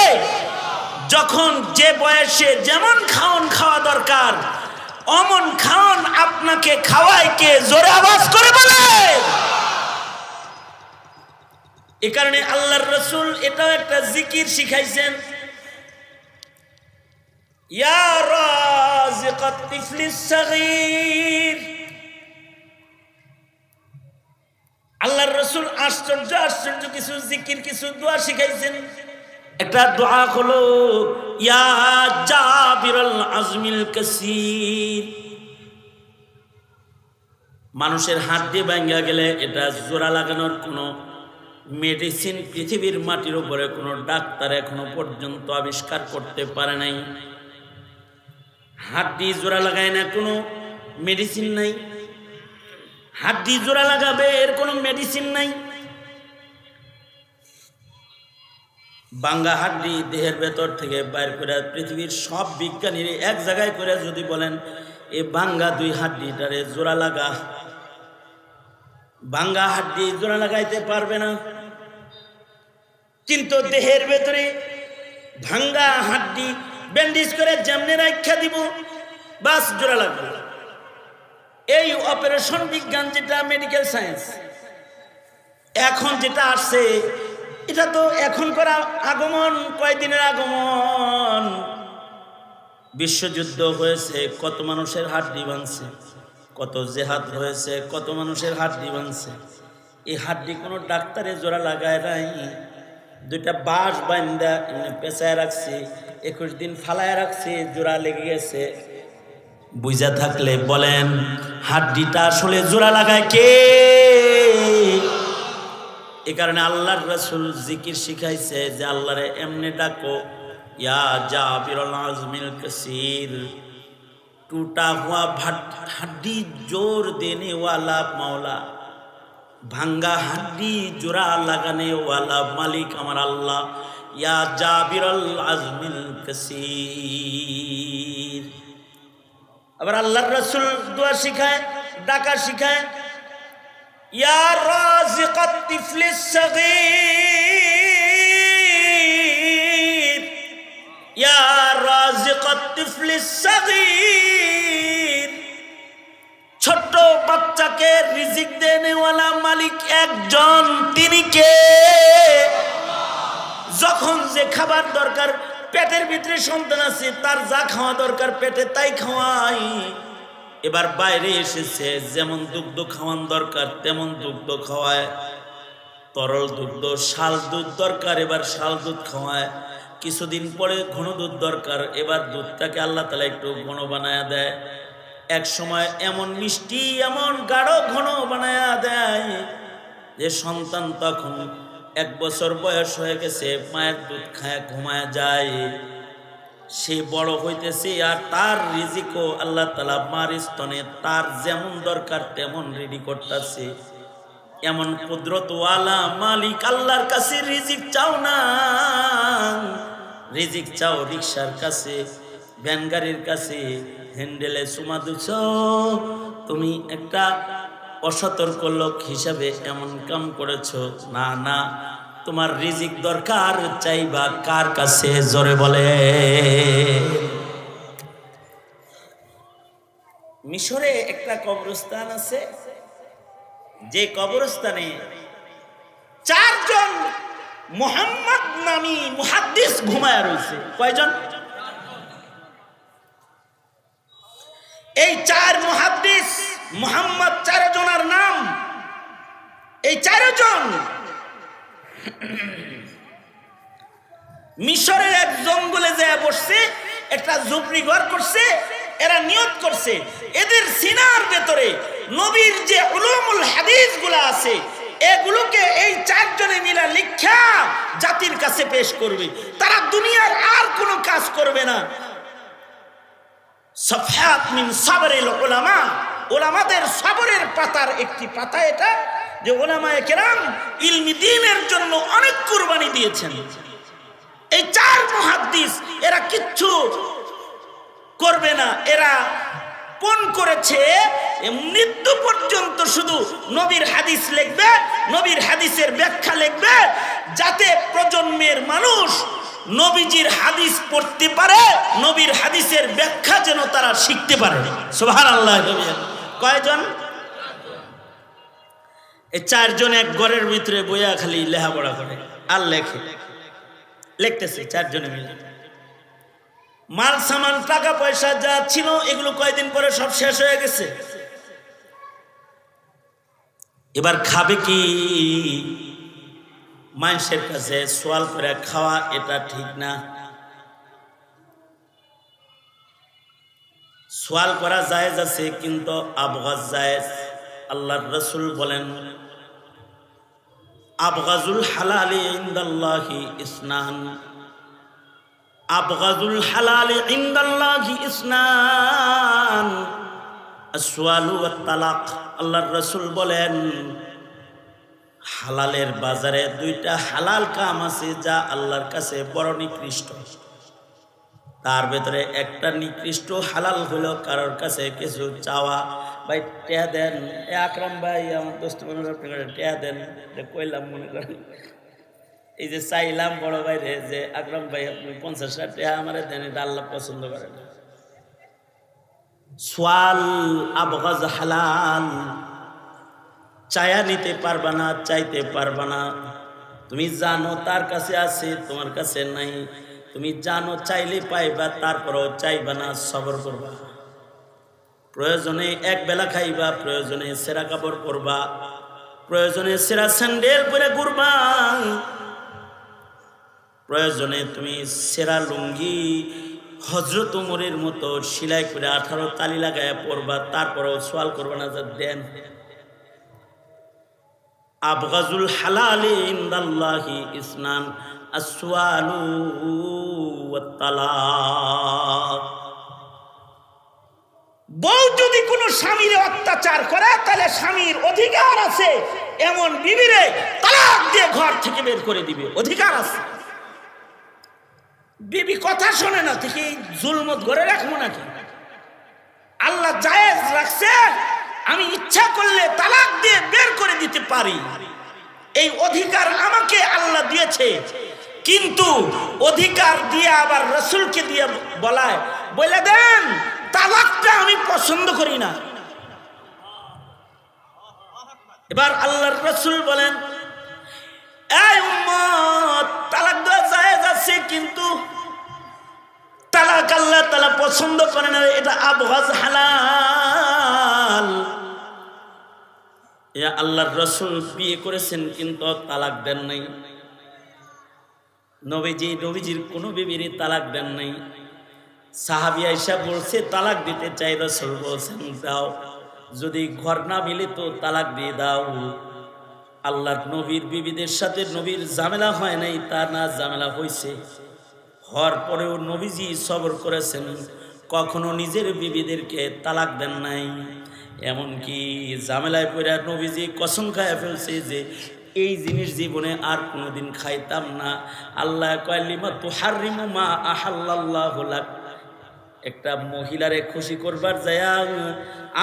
যখন যে বয়সে যেমন খাওন খাওয়া দরকার অমন খাওন আপনাকে খাওয়ায় কে? জোরে আওয়াজ করে বলে। এ কারণে আল্লাহর রাসূল এটাও একটা জিকির শিখাইছেন, ইয়া রাজিকাত তিফলিস সাগীর। আল্লাহর রাসূল আশ্চর্য আশ্চর্য কিছু জিকির, কিছু দোয়া শিখাইছেন। একটা দোয়া হলো ইয়া জাবিরুল আজমিল কাসীর। মানুষের হাত দিয়ে ভাঙা গেলে এটা জোড়া লাগানোর কোনো মেডিসিন পৃথিবীর মাটির উপরে কোনো ডাক্তার এখনো পর্যন্ত আবিষ্কার করতে পারে নাই। হাড্ডি জোড়া লাগায় না, কোনো মেডিসিন নাই। হাড্ডি জোড়া লাগাবে এর কোনো মেডিসিন নাই। ভাঙ্গা হাড্ডি দেহের ভেতর থেকে বাইর করে পৃথিবীর সব বিজ্ঞানীরা এক জায়গায় করে যদি বলেন এই ভাঙ্গা 2 হাড্ডিটারে জোড়া লাগা, ভাঙ্গা হাড্ডি জোড়া লাগাইতে পারবে না। কিন্তু দেহের ভেতরে ভাঙ্গা হাড্ডি ব্যান্ডেজ করে যেমনি রাখা দিব বাস জোড়া লাগবে। এই অপারেশন বিজ্ঞান যেটা মেডিকেল সায়েন্স এখন যেটা আসছে, এটা তো এখন করা আগমন, কয়দিনের আগমন। বিশ্বযুদ্ধ হয়েছে, কত মানুষের হাড্ডি ভাঙছে, কত জেহাদ হয়েছে, কত মানুষের হাড্ডি ভাঙছে। এই হাড্ডি কোনো ডাক্তারে জোড়া লাগায় নাই, 2টা বাঁশ বান্ধা পেঁচায় রাখছে, 21 দিন ফালায় রাখছে, জোড়া লেগে গেছে। বুঝা থাকলে বলেন হাড্ডিটা আসলে জোড়া লাগায় কে? এই কারণে আল্লাহর রাসূল জিকির শিখাইছে যে আল্লাহরে এমনি ডাকো, ইয়া জাবিরুল আজমিল কাসীর, टूटा हुआ हड्डी जोर देने वाला मौला। ভাঙ্গা হাড্ডি জোড়া লাগানে ওয়ালা মালিক আমার আল্লাহ। ইয়া জাবিরাল আজমিল কাসীর। আবার আল্লাহর রাসূল দোয়া শিখায়, ডাকা শিখায়, ইয়া রাযিকাত তিফলিস সাগীর, ইয়া রাযিকাত তিফলিস সাগীর। ছোট্ট বাচ্চাকে রিজিক দেনেওয়ালা মালিক একজন, তিনি কে? যখন যে খাবার দরকার, পেটের ভিতরে সন্তান আছে, তার যা খাওয়া দরকার পেটে তাই খাওয়াই। এবার বাইরে এসেছে, যেমন দুগ্ধ খাওয়ান দরকার তেমন দুগ্ধ খাওয়ায়, তরল দুগ্ধ, শাল দুধ দরকার, এবার শাল দুধ খাওয়ায়। কিছুদিন পরে ঘন দুধ দরকার, এবার দুধটাকে আল্লাহ তাআলা একটু ঘন বানায়া দেয়। এক সময় এমন মিষ্টি, এমন গাঢ় ঘন বানায়া দেয় যে সন্তান তখন 1 বছর বয়স হয়ে গেছে, মায়ের দুধ খায় ঘুমায় যায়। সে বড় হইতেছে আর তার রিজিকও আল্লাহ তাআলা মার স্তনে তার যেমন দরকার তেমন রেডি করতেছে। এমন কুদরতওয়ালা মালিক আল্লাহর কাছে রিজিক চাও না, রিজিক চাও রিকশার কাছে, ভ্যান গাড়ির কাছে, হ্যান্ডেলে চুমা দিছ। তুমি একটা অসতর্ক লোক হিসাবে এমন কাম করেছ। না না, তোমার রিজিক দরকার চাইবা কার কাছে? জোরে বলে। মিশরে একটা কবরস্থান আছে, যে কবরস্থানে 4 জন মুহাম্মদ নামী মুহাদ্দিস ঘুমায়া রয়েছে। কয়জন? এই 4 মুহাদ্দিস, মুহাম্মদ 4 জনের নাম। এই 4 জন মিশরের এক জঙ্গলে যায় বসছে, একটা ঝুপড়ি ঘর করছে। এরা নিয়ত করছে এদের সিনার ভেতরে নবীর যে উলুমুল হাদিস গুলা আছে এগুলোকে এই 4 জনে মিলা লিখা জাতির কাছে পেশ করবে। তারা দুনিয়ার আর কোনো কাজ করবে না। সাফহাত মিন সাবরিল উলামা, উলামাদের সবরের পাতার একটি পাতা এটা, যে উলামায়ে কেরাম ইলমি দ্বীনের জন্য অনেক কুরবানি দিয়েছেন। এই 4 মুহাদ্দিস এরা কিচ্ছু করবে না। এরা পণ করেছে মৃত্যু পর্যন্ত শুধু নবীর হাদিস লিখবে, নবীর হাদিসের ব্যাখ্যা লিখবে, যাতে প্রজন্মের মানুষ নবীজির হাদিস পড়তে পারে, নবীর হাদিসের ব্যাখ্যা যেন তারা শিখতে পারে। সুবহানাল্লাহ। কয়জন? এই 4 জন এক ঘরের ভিতরে বইয়া খালি লেখাপড়া করে আর লেখে, লিখতেছে 4 জনে মিলে। মাল সামান টাকা পয়সা যা ছিল এগুলো কয়েকদিন পরে সব শেষ হয়ে গেছে। এবার খাবে কি? মানুষের কাছে সওয়াল করে খাওয়া এটা ঠিক না। সওয়াল করা জায়েজ আছে, কিন্তু আবগাজ জায়েজ। আল্লাহর রাসূল বলেন, আবগাজুল হালালি ইনদাল্লাহি ইসনান, আবগাজুল হালালি ইনদাল্লাহি ইসনান, আসওয়ালু ওয়াত তালাক। আল্লাহর রাসূল বলেন, হালালের বাজারে 2টা হালাল কাম আছে যা আল্লাহর কাছে বড় নিকৃষ্ট। তার ভেতরে একটা নিকৃষ্ট হালাল হলো কারোর কাছে কিছু চাওয়া। ভাই টেয়া দেন, এ আকরাম ভাই আমার দোস্ত টেয়া দেন, কইলাম মনে করেন এই যে চাইলাম বড় ভাইরে যে আকরাম ভাই আপনি 50 টাকা আমার দেন, এটা আল্লাহ পছন্দ করেন। সোয়াল আবগাজ হালাল, চায়া নিতে পারবা না, চাইতে পারবা না। তুমি জানো তার কাছে আছে, তোমার কাছে নাই। তুমি জানো চাইলে পাইবা, তারপরও চাইবা না, সবর করবা। প্রয়োজনে 1 বেলা খাইবা, প্রয়োজনে সেরা কাপড় পরবা, প্রয়োজনে সেরা স্যান্ডেল পরে ঘুরবা, প্রয়োজনে তুমি সেরা লুঙ্গি হযরত ওমরের মতো সেলাই করে 18 তালি লাগায় পরবা, তারপরও সওয়াল করবা না যে দেন। আবগাজুল হালালি ইনদাল্লাহি ইসনান, আসওয়ালু ওয়াত তালাক। বউ যদি কোনো স্বামীর অত্যাচার করে তাহলে স্বামীর অধিকার আছে এমন বিবিরে তালাক দিয়ে ঘর থেকে বের করে দিবে, অধিকার আছে। বিবি কথা শোনে না থেকে জুলমত করে রাখবো নাকি? আল্লাহ জায়েজ রাখছে, আমি ইচ্ছা করলে তালাক দিয়ে বের করে দিতে পারি, এই অধিকার আমাকে আল্লাহ দিয়েছে। কিন্তু অধিকার দিয়ে আবার রাসূলকে দিয়ে বলায়, বলে দেন তালাকটা আমি পছন্দ করি না। এবার আল্লাহর রাসূল বলেন, এই উম্মত, তালাক দেওয়া জায়েজ আছে, কিন্তু তালাক আল্লাহ তাআলা পছন্দ করে না, এটা আবগাজ হালাল। আল্লাহর রাসূল বিয়ে করেছেন কিন্তু তালাক দেন নাই। নবীজির কোনো বিবির তালাক দেন নাই। সাহাবী আয়েশা বলছে তালাক দিতে চাই, রাসূল বলছেন দাও, যদি ঘর না মিলে তো তালাক দিয়ে দাও। আল্লাহর নবীর বিবিদের সাথে নবীর ঝামেলা হয় নাই তা না, ঝামেলা হয়েছে। হওয়ার পরেও নবীজি সবর করেছেন, কখনো নিজের বিবিদেরকে তালাক দেন নাই। এমনকি ঝামেলায় পড়ে নবীজি কসম খায় ফেলছে যে এই জিনিস জীবনে আর কোনোদিন খাইতাম না। আল্লাহ কয় লিমা তুহাররিমু মা আহাল্লাল্লাহু লাক, একটা মহিলারে খুশি করবার যায়া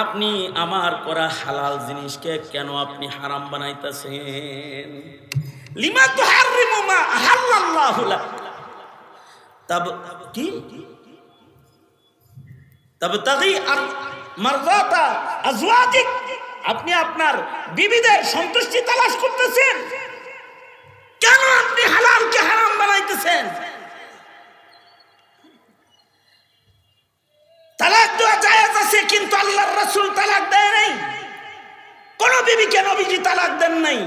আপনি আমার করা হালাল জিনিসকে কেন আপনি হারাম বানাইতেছেন? লিমা তুহাররিমু মা আহাল্লাল্লাহু লাক, তব কি তাবতাগি মারদাতা আজওয়াজিক, আপনি আপনার বিবিদের সন্তুষ্টি তালাশ করতেছেন, কেন আপনি হালালকে হারাম বানাইতেছেন? তালাক দেওয়া জায়েজ আছে, কিন্তু আল্লাহর রাসূল তালাক দেয় নাই। কোন বিবিকে নবীজি তালাক দেন নাই,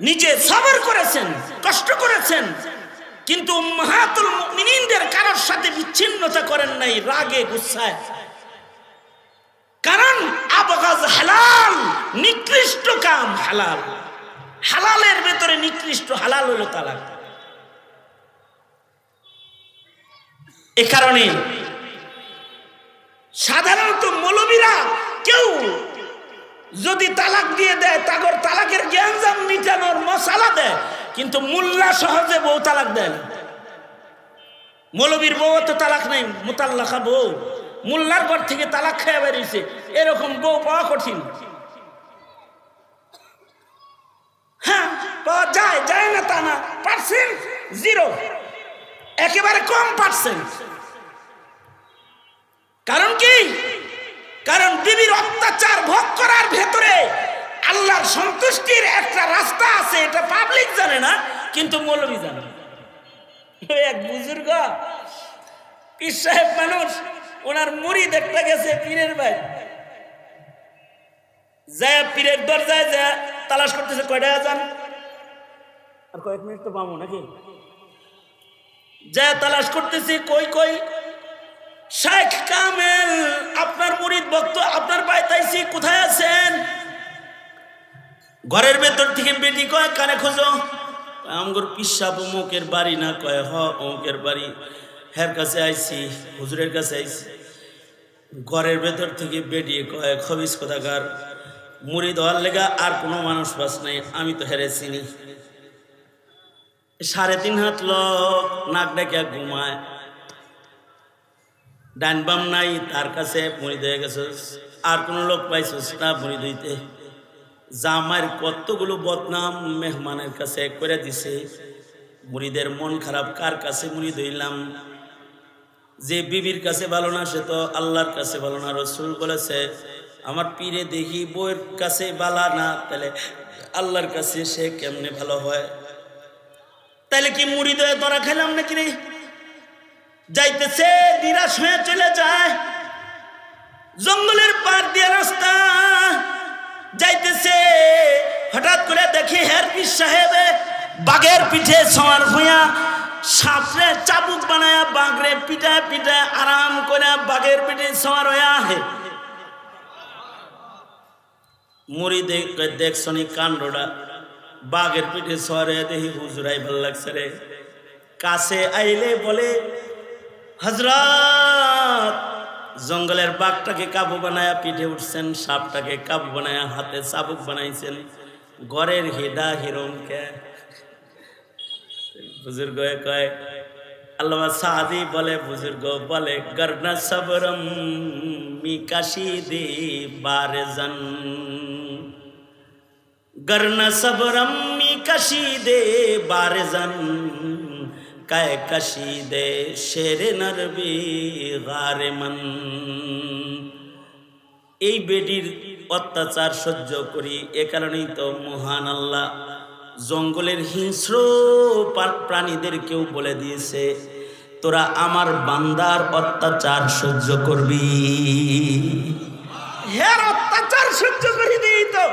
নিজে সবর করেছেন, কষ্ট করেছেন, কিন্তু উম্মাহাতুল মুমিনিনদের কারোর সাথে বিচ্ছিন্নতা করেন নাই রাগে গুসায়। কারণ আবগাজ হালাল, নিকৃষ্ট কাম হালাল, হালালের ভেতরে নিকৃষ্ট হালাল হলো তালাক। এ কারণে সাধারণত মৌলবীরা কেউ যদি তালাক দিয়ে দেয়, তাগর তালাকের জ্ঞানজাম মিটানোর মশালা দেয়, কিন্তু মোল্লা সহজে বউ তালাক দেয় না। মৌলবীর বউ তো তালাক নাই, মুতাল্লাকা বউ, মোল্লার ঘর থেকে তালাক খেয়ে বেরিয়েছে, এরকম বউ পাওয়া কঠিন। হ্যাঁ পাওয়া যায়, যায় না তা না, পার্সেন্ট জিরো, একেবারে কম পার্সেন্ট। কারণ কি? কারণ বিবির অত্যাচার ভোগ করার ভেতরে আল্লাহর সন্তুষ্টির একটা রাস্তা আছে, এটা পাবলিক জানে না, কিন্তু মৌলবী জানে। এক বুজুর্গ পীর সাহেব মানুষ, ওনার মুরিদ একটা গেছে পীরের ভাই, যায় পীরের দরজায় যায় তালাশ করতেছে, কয়টা যান আর কয়েক মিনিট তো পাবো নাকি, যায় তালাশ করতেছে, কই কই শেখ কামেল আপনার মুরিদ ভক্ত, আপনার পাইতাইছি, কোথায় আছেন? ঘরের ভেতর থেকে বেটি কয়, কানে খোঁজো, আমগর পিসাব অমুকের বাড়ি না, কয় হ অমুকের বাড়ি, হের কাছে আইছি, হুজুরের কাছে আইছি। ঘরের ভেতর থেকে বেটিয়ে কয়, খবিস কোথাকার, মুড়ি দেওয়ার লেগা আর কোনো মানুষ পাস নাই, আমি তো হেরে চিনি। 3.5 হাত লোক নাক ডাকিয়া ঘুমায়, ডান বাম নাই, তার কাছে মুড়ি দিয়ে গেছিস, আর কোনো লোক পাইছিস না মুড়ি দিতে। জামাইয়ের কতগুলো বদনাম মেহমানের কাছে করে দিছে, মুড়িদের মন খারাপ, কার কাছে মুড়ি দইলাম? যে বিবির কাছে ভালো না সে তো আল্লাহর কাছে ভালো না। রাসূল বলেছে, আমার পীরে দেখি বউয়ের কাছে ভালো না, তাহলে আল্লাহর কাছে সে কেমনে ভালো হয়? তাহলে কি মুড়ি দয়ে ধরা খেলাম নাকি রে? যাইতেছে নিরাশ হয়ে চলে যায়, জঙ্গলের পার দিয়ে রাস্তা যাইতেছে, হঠাৎ করে দেখি হের পীর সাহেবে বাঘের পিঠে সওয়ার হইয়া সাপরে চাবুক বানায়া বাঘরে পিটায় পিটায় আরাম করে বাঘের পিঠে সওয়ার হইয়া আহে। মুড়ি দেখছনি কাণ্ডটা, বাঘের পিঠে সওয়ার হয়ে দেখি হুজুরাই ভাল লাগছে রে। কাছে আইলে বলে, হযরত জঙ্গলের বাঘটাকে কাবু বানায়া পিঠে উঠছেন, সাপটাকে কাবু বানায়া হাতে চাবুক বানাইছেন, ঘরের হিডা হিরমকে বুজুর্গ কয়, আল্লামা সাদি বলে, বুজুর্গ বলে, গরনা সবরম মি কাশিদে বারজান, গরনা সবরম মি কাশিদে বারজান, কায় কাশিদে শেরে নরবি গারেমান। এই বেডির অত্যাচার সহ্য করি, এ কারণেই তো মহান আল্লাহ জঙ্গলের হিংস্র প্রাণীদেরকেও বলে দিয়েছে, তোরা আমার বান্দার অত্যাচার সহ্য করবি। হের অত্যাচার সহ্য করি দিই তো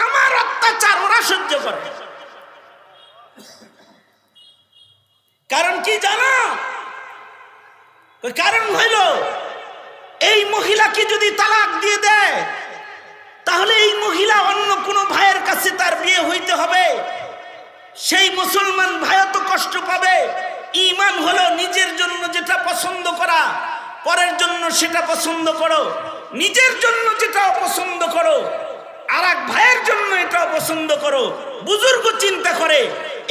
আমার অত্যাচার ওরা সহ্য করে। কারণ কি জানো? কারণ হইল এই মহিলাকে যদি তালাক দিয়ে দেয়, তাহলে এই মহিলা অন্য কোনো ভাইয়ের কাছে তার বিয়ে হইতে হবে। সেই মুসলমান ভাইও তো কষ্ট পাবে। ঈমান হলো নিজের জন্য যেটা পছন্দ করা, পরের জন্য সেটা পছন্দ করো। নিজের জন্য যেটা অপছন্দ করো, আর এক ভাইয়ের জন্য এটা অপছন্দ করো। বুজুর্গ চিন্তা করে,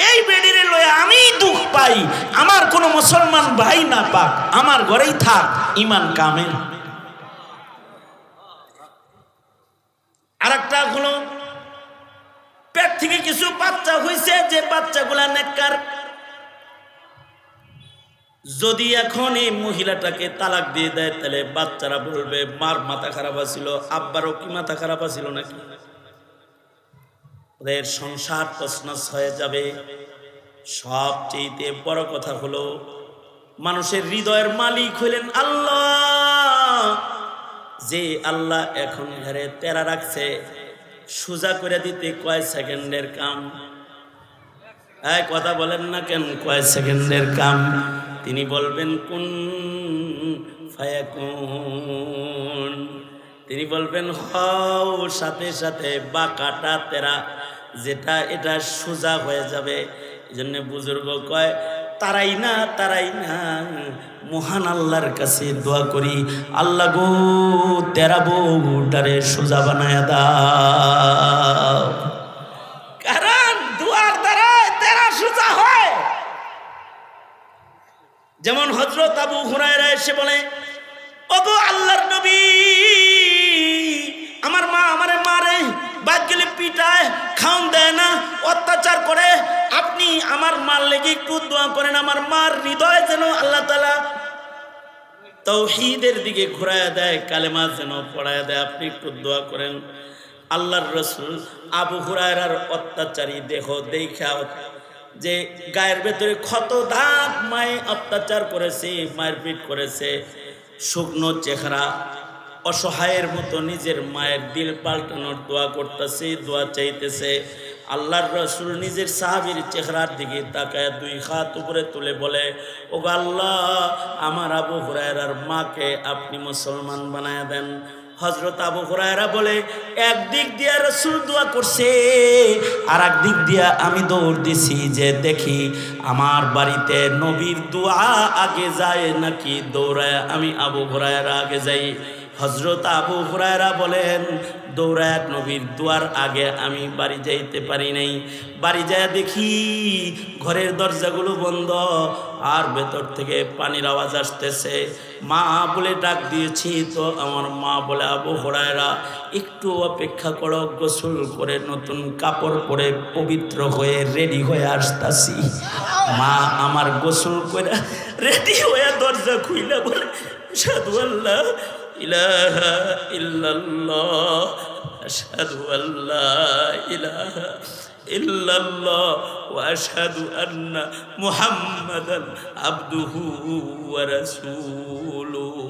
এই বেডিরে লয়ে আমি দুঃখ পাই, আমার কোনো মুসলমান ভাই না পাক, আমার ঘরেই থাক, ঈমান কামেল। আর একটা হলো পেট থেকে কিছু বাচ্চা হয়েছে, যে বাচ্চাগুলা নেককার। যদি এখন এই মহিলাটাকে তালাক দিয়ে দেয়, তাহলে বাচ্চারা বলবে মার মাথা খারাপ আছিল, আব্বারও কি মাথা খারাপ আছিল নাকি, ওদের সংসার তছনছ হয়ে যাবে। সবচেয়ে বড় কথা হলো মানুষের হৃদয়ের মালিক হইলেন আল্লাহ। যে আল্লাহ এখন ঘরে তেরা রাখছে, সোজা করে দিতে কয় সেকেন্ডের কাম। কথা বলেন না কেন? কয় সেকেন্ডের কাম। তিনি বলবেন কুন ফায়াকুন, তিনি বলবেন হও, সাথে সাথে বাঁকাটা তেরা যেটা এটা সোজা হয়ে যাবে। এই জন্য বুজুর্গ কয়, তারাই না মহান আল্লাহর কাছে দোয়া করি, আল্লাহ গো তেরা বউটারে সোজা বানায়া দাও। কারণ দুয়ার দ্বারা তেরা সোজা হয়। যেমন হযরত আবু হুরায়রা এসে বলে, ওগো আল্লাহর নবী, আমার মা আমারে মারে, বাদ গেলে পিটায়, খাওন দেয় না, অত্যাচার করে। আপনি আমার মার লেগে একটু দোয়া করেন, আমার মার হৃদয় যেন আল্লাহ তাআলা তাওহীদের দিকে ঘুরায়া দেয়, কালেমা যেন পড়ায়া দেয়। আপনি একটু দোয়া করেন। আল্লাহর রাসূল আবু হুরায়রার অত্যাচারী দেহ দেখা, যে গায়ের ভেতরে ক্ষত দাগ, মায়ে অত্যাচার করেছে, মারপিট করেছে, শুকনো চেহারা, অসহায়ের মতো নিজের মায়ের দিল পাল্টানোর দোয়া করতেছে, দোয়া চাইতেছে। আল্লাহর রাসূল নিজের সাহাবীর চেহারার দিকে তাকায় দুই হাত উপরে তুলে বলে, ও আল্লাহ, আমার আবু হুরায়রার মাকে আপনি মুসলমান বানায় দেন। হযরত আবু হুরায়রা বলে, একদিক দিয়া রাসূল দোয়া করছে, আর এক দিক দিয়া আমি দৌড় দিছি যে দেখি আমার বাড়িতে নবীর দোয়া আগে যায় নাকি, দৌড়ায় আমি আবু হুরায়রা আগে যাই। হযরত আবু হুরায়রা বলেন, দৌড়ায় নবীর দুয়ার আগে আমি বাড়ি যাইতে পারি নাই। বাড়ি যায় দেখি ঘরের দরজাগুলো বন্ধ, আর ভেতর থেকে পানির আওয়াজ আসতেছে। মা বলে ডাক দিয়েছি, তো আমার মা বলে, আবু হুরায়রা একটু অপেক্ষা করো, গোসল করে নতুন কাপড় পরে পবিত্র হয়ে রেডি হয়ে আসতাছি। মা আমার গোসল করে রেডি হয়ে দরজা খুইলা বলে, আশহাদু আল্লা ইলাহা ইল্লাল্লাহ, আশহাদু আল্লা ইলাহা ইল্লাল্লাহ ওয়া আশহাদু আন্না মুহাম্মাদান আবদুহু ওয়া রাসূলুহু।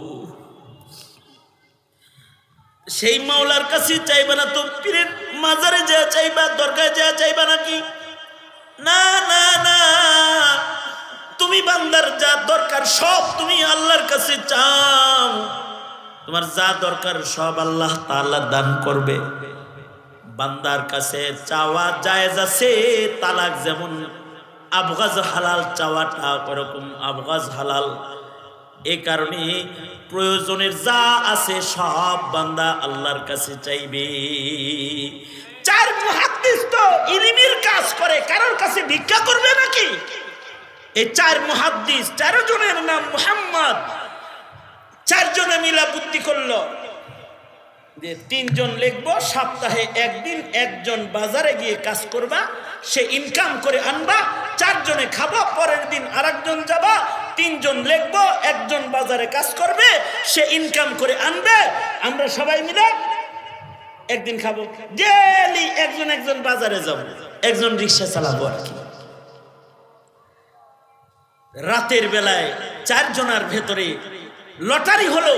সেই মাওলার কাছে চাইবা না তো পীরের মাজারে যা চাইবা, দরগায় যা চাইবা নাকি? না না না, তুমি বান্দার যা দরকার সব তুমি আল্লাহর কাছে চাও। তোমার যা দরকার সব আল্লাহ তাআলা দান করবে। বান্দার কাছে চাওয়া জায়েজ আছে। তালাক যেমন আবগাজ হালাল, চাওয়াটা ওরকম আবগাজ হালাল। এই কারণে প্রয়োজনের যা আছে সব বান্দা আল্লাহর কাছে চাইবে। চার মুহাদ্দিস মুহাদ্দিস তো ইলমের কাজ করে, কারোর কাছে ভিক্ষা করবে নাকি? এই 4 মুহাদ্দিস, 4 জনের নাম মুহাম্মদ। 4 জনে মিলা বুদ্ধি করলো যে 3 জন লিখবো, সপ্তাহে একদিন একজন বাজারে গিয়ে কাজ করবা, সে ইনকাম করে আনবা, 4 জনে খাবো, পরের দিন আরেকজন যাবা, 3 জন লিখবো, একজন বাজারে কাজ করবে, সে ইনকাম করে আনবে, আমরা সবাই মিলে একদিন খাবো। ডেলি একজন একজন বাজারে যাবো, একজন রিক্সা চালাবো আর কি। রাতের বেলায় 4 জনের ভেতরে লটারি হলো,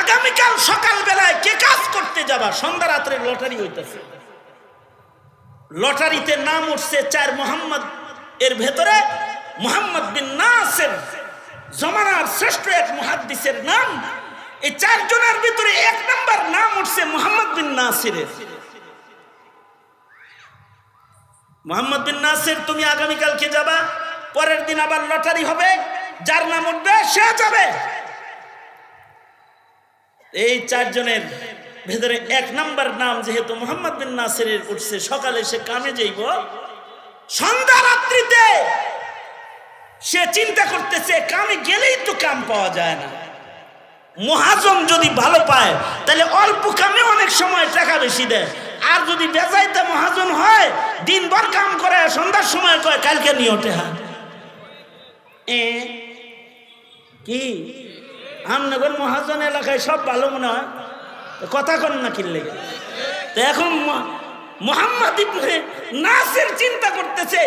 আগামীকাল সকাল বেলায় কে কাজ করতে যাবা? সন্ধ্যা রাত্রে লটারি হইতেছে। লটারিতে নাম উঠছে 4 মুহাম্মদ এর ভেতরে মুহাম্মদ বিন নাসির, জমানার শ্রেষ্ঠ এক মুহাদ্দিসের নাম। এই 4 জনের ভিতরে 1 নাম্বার নাম উঠছে মুহাম্মদ বিন নাসিরের। মুহাম্মদ বিন নাসির, তুমি আগামীকালকে যাবা, পরের দিন আবার লটারি হবে, যার নাম উঠবে সে যাবে। এই 4 জনের ভেতরে 1 নাম্বার নাম যেহেতু মুহাম্মদ বিন নাসিরের উঠছে, সকালে সে কামে যাইব, সন্ধ্যা রাত্রিতে সে চিন্তা করতেছে কামে গেলেই তো কাম পাওয়া যায় না। মহাজন যদি ভালো পায় তাহলে অল্প কামে অনেক সময় টাকা বেশি দেয়, আর যদি বেজাইতে মহাজন হয় দিনভর কাম করে, সন্ধ্যার সময় কয় কালকে নিয়ে ওঠে। হ্যাঁ কি আমনগর মহাজন এলাকায় সব ভালো মনে হয়, কথা কন না কিনলে। তো এখন মুহাম্মদ ইবনে নাসির চিন্তা করতেছে,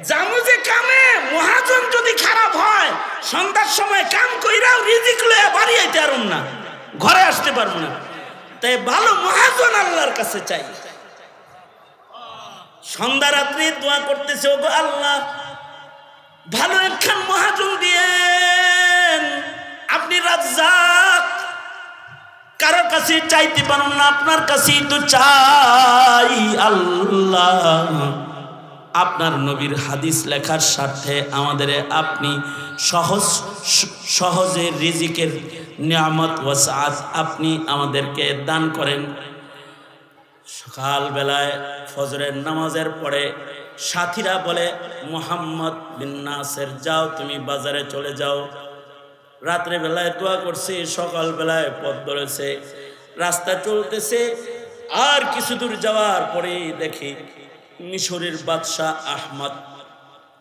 জামু যে কামে মহাজন যদি খারাপ হয়, সন্ধ্যার সময় কাম কইরাও রিজিক লয়ে বাড়ি আইতে পারুম না, ঘরে আসতে পারবো না, তাই ভালো মহাজন আল্লাহর কাছে চাই। সন্ধ্যা রাত্রি দোয়া করতেছে, ওগো আল্লাহ ভালো একখান মহাজন দিয়েন, আপনি রাজ্জাক, কারোর কাছে চাইতে পারেন না, আপনার কাছেই তো চাই আল্লাহ। আপনার নবীর হাদিস লেখার স্বার্থে আমাদের আপনি সহজে রিজিকের নিয়ামত ওয়াসাআত আপনি আমাদেরকে দান করেন। সকাল বেলায় ফজরের নামাজের পরে সাথীরা বলে, মুহাম্মদ বিন নাসির যাও তুমি বাজারে চলে যাও। রাত্রে বেলায় দোয়া করছে, সকাল বেলায় পথ ধরেছে, রাস্তা চলতেছে। আর কিছু দূর যাওয়ার পরে দেখি মিশরের বাদশাহ আহমদ,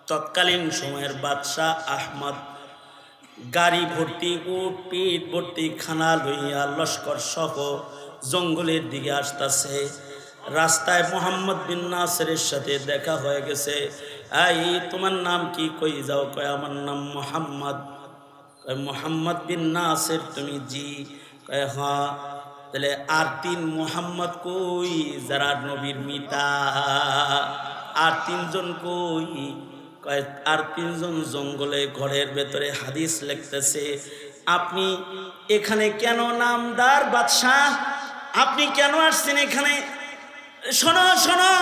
তৎকালীন সময়ের বাদশাহ আহমদ গাড়ি ভর্তি উট পিঠ ভর্তি খানা লইয়া লস্কর সহ জঙ্গলের দিকে আসতেছে। রাস্তায় মুহাম্মদ বিন নাসিরের সাথে দেখা হয়ে গেছে। এই তোমার নাম কি? কই যাও? কয় আমার নাম মুহাম্মদ। কয় মুহাম্মদ বিন নাসির তুমি? জি। কয় হ্যাঁ। তাহলে আর 3 মুহাম্মদ কই যারা নবীর মিতা? আর 3 জন কই? কয় আর 3 জন জঙ্গলে ঘরের ভেতরে হাদিস লিখতেছে। আপনি এখানে কেন নামদার বাদশাহ? আপনি কেন আসছেন এখানে? শোনো শোনো,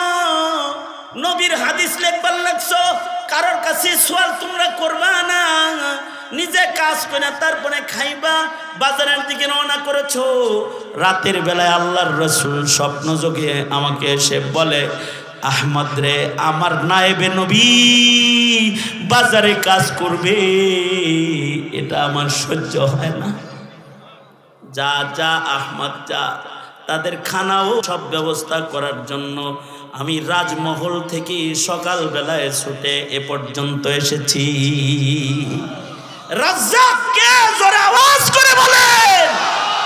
নবীর হাদিস লেখবার লাগছো, কারোর কাছে সওয়াল তোমরা করবা না, নিজে কাজ করে তারপরে খাইবা। বাজারের দিকে রওনা করেছো। রাতের বেলায় আল্লাহর রাসূল স্বপ্ন যোগে আমাকে এসে বলে, আহমদ রে, আমার নায়েবে নবী বাজারে কাজ করবে, এটা আমার সহ্য হয় না। যা যা আহমদ যা, তাদের খানাও সব ব্যবস্থা করার জন্য আমি রাজমহল থেকে সকাল বেলায় ছুটে এ পর্যন্ত এসেছি। রাজ্জাক কে? জোরে আওয়াজ করে বলেন।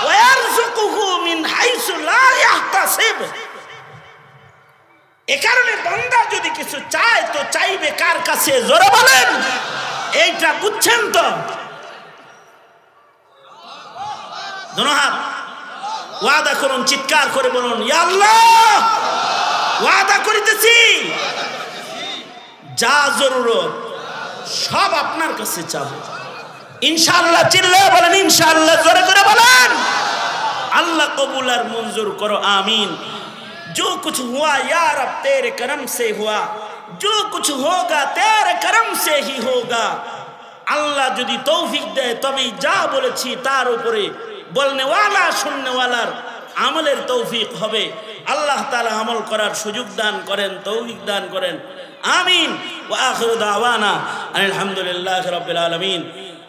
ওয়ারযুকুহু মিন হাইসু লা ইয়াহতাসিব। এ কারণে বান্দা যদি কিছু চায় তো চাইবে কার কাছে? জোরে বলেন। এইটা বুঝছেন তো? ধন্যবাদ। ওয়াদা করুন, চিৎকার করে বলুন, ইয়া আল্লাহ ওয়াদা করিতেছি, যা জরুরত সব আপনার কাছে চাবো ইনশাআল্লাহ। চিল্লা বলেন ইনশাআল্লাহ, জোরে করে বলেন। अल्लाह कबूल और मंजूर करो, आमीन। जो कुछ हुआ या रब तेरे करम से हुआ, जो कुछ होगा तेरे करम से ही होगा। अल्लाह যদি তৌফিক দেয় তবেই যা বলেছি তার উপরে বলনেওয়ালা শুননেওয়ালার আমলের তৌফিক হবে। আল্লাহ তাআলা আমল করার সুযোগ দান করেন, তৌফিক দান করেন। আমিন। ওয়া আখিরু দাওয়ানা আলহামদুলিল্লাহি রাব্বিল আলামিন।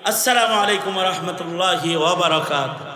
আসসালামু আলাইকুম ওয়া রাহমাতুল্লাহি ওয়া বারাকাতুহু।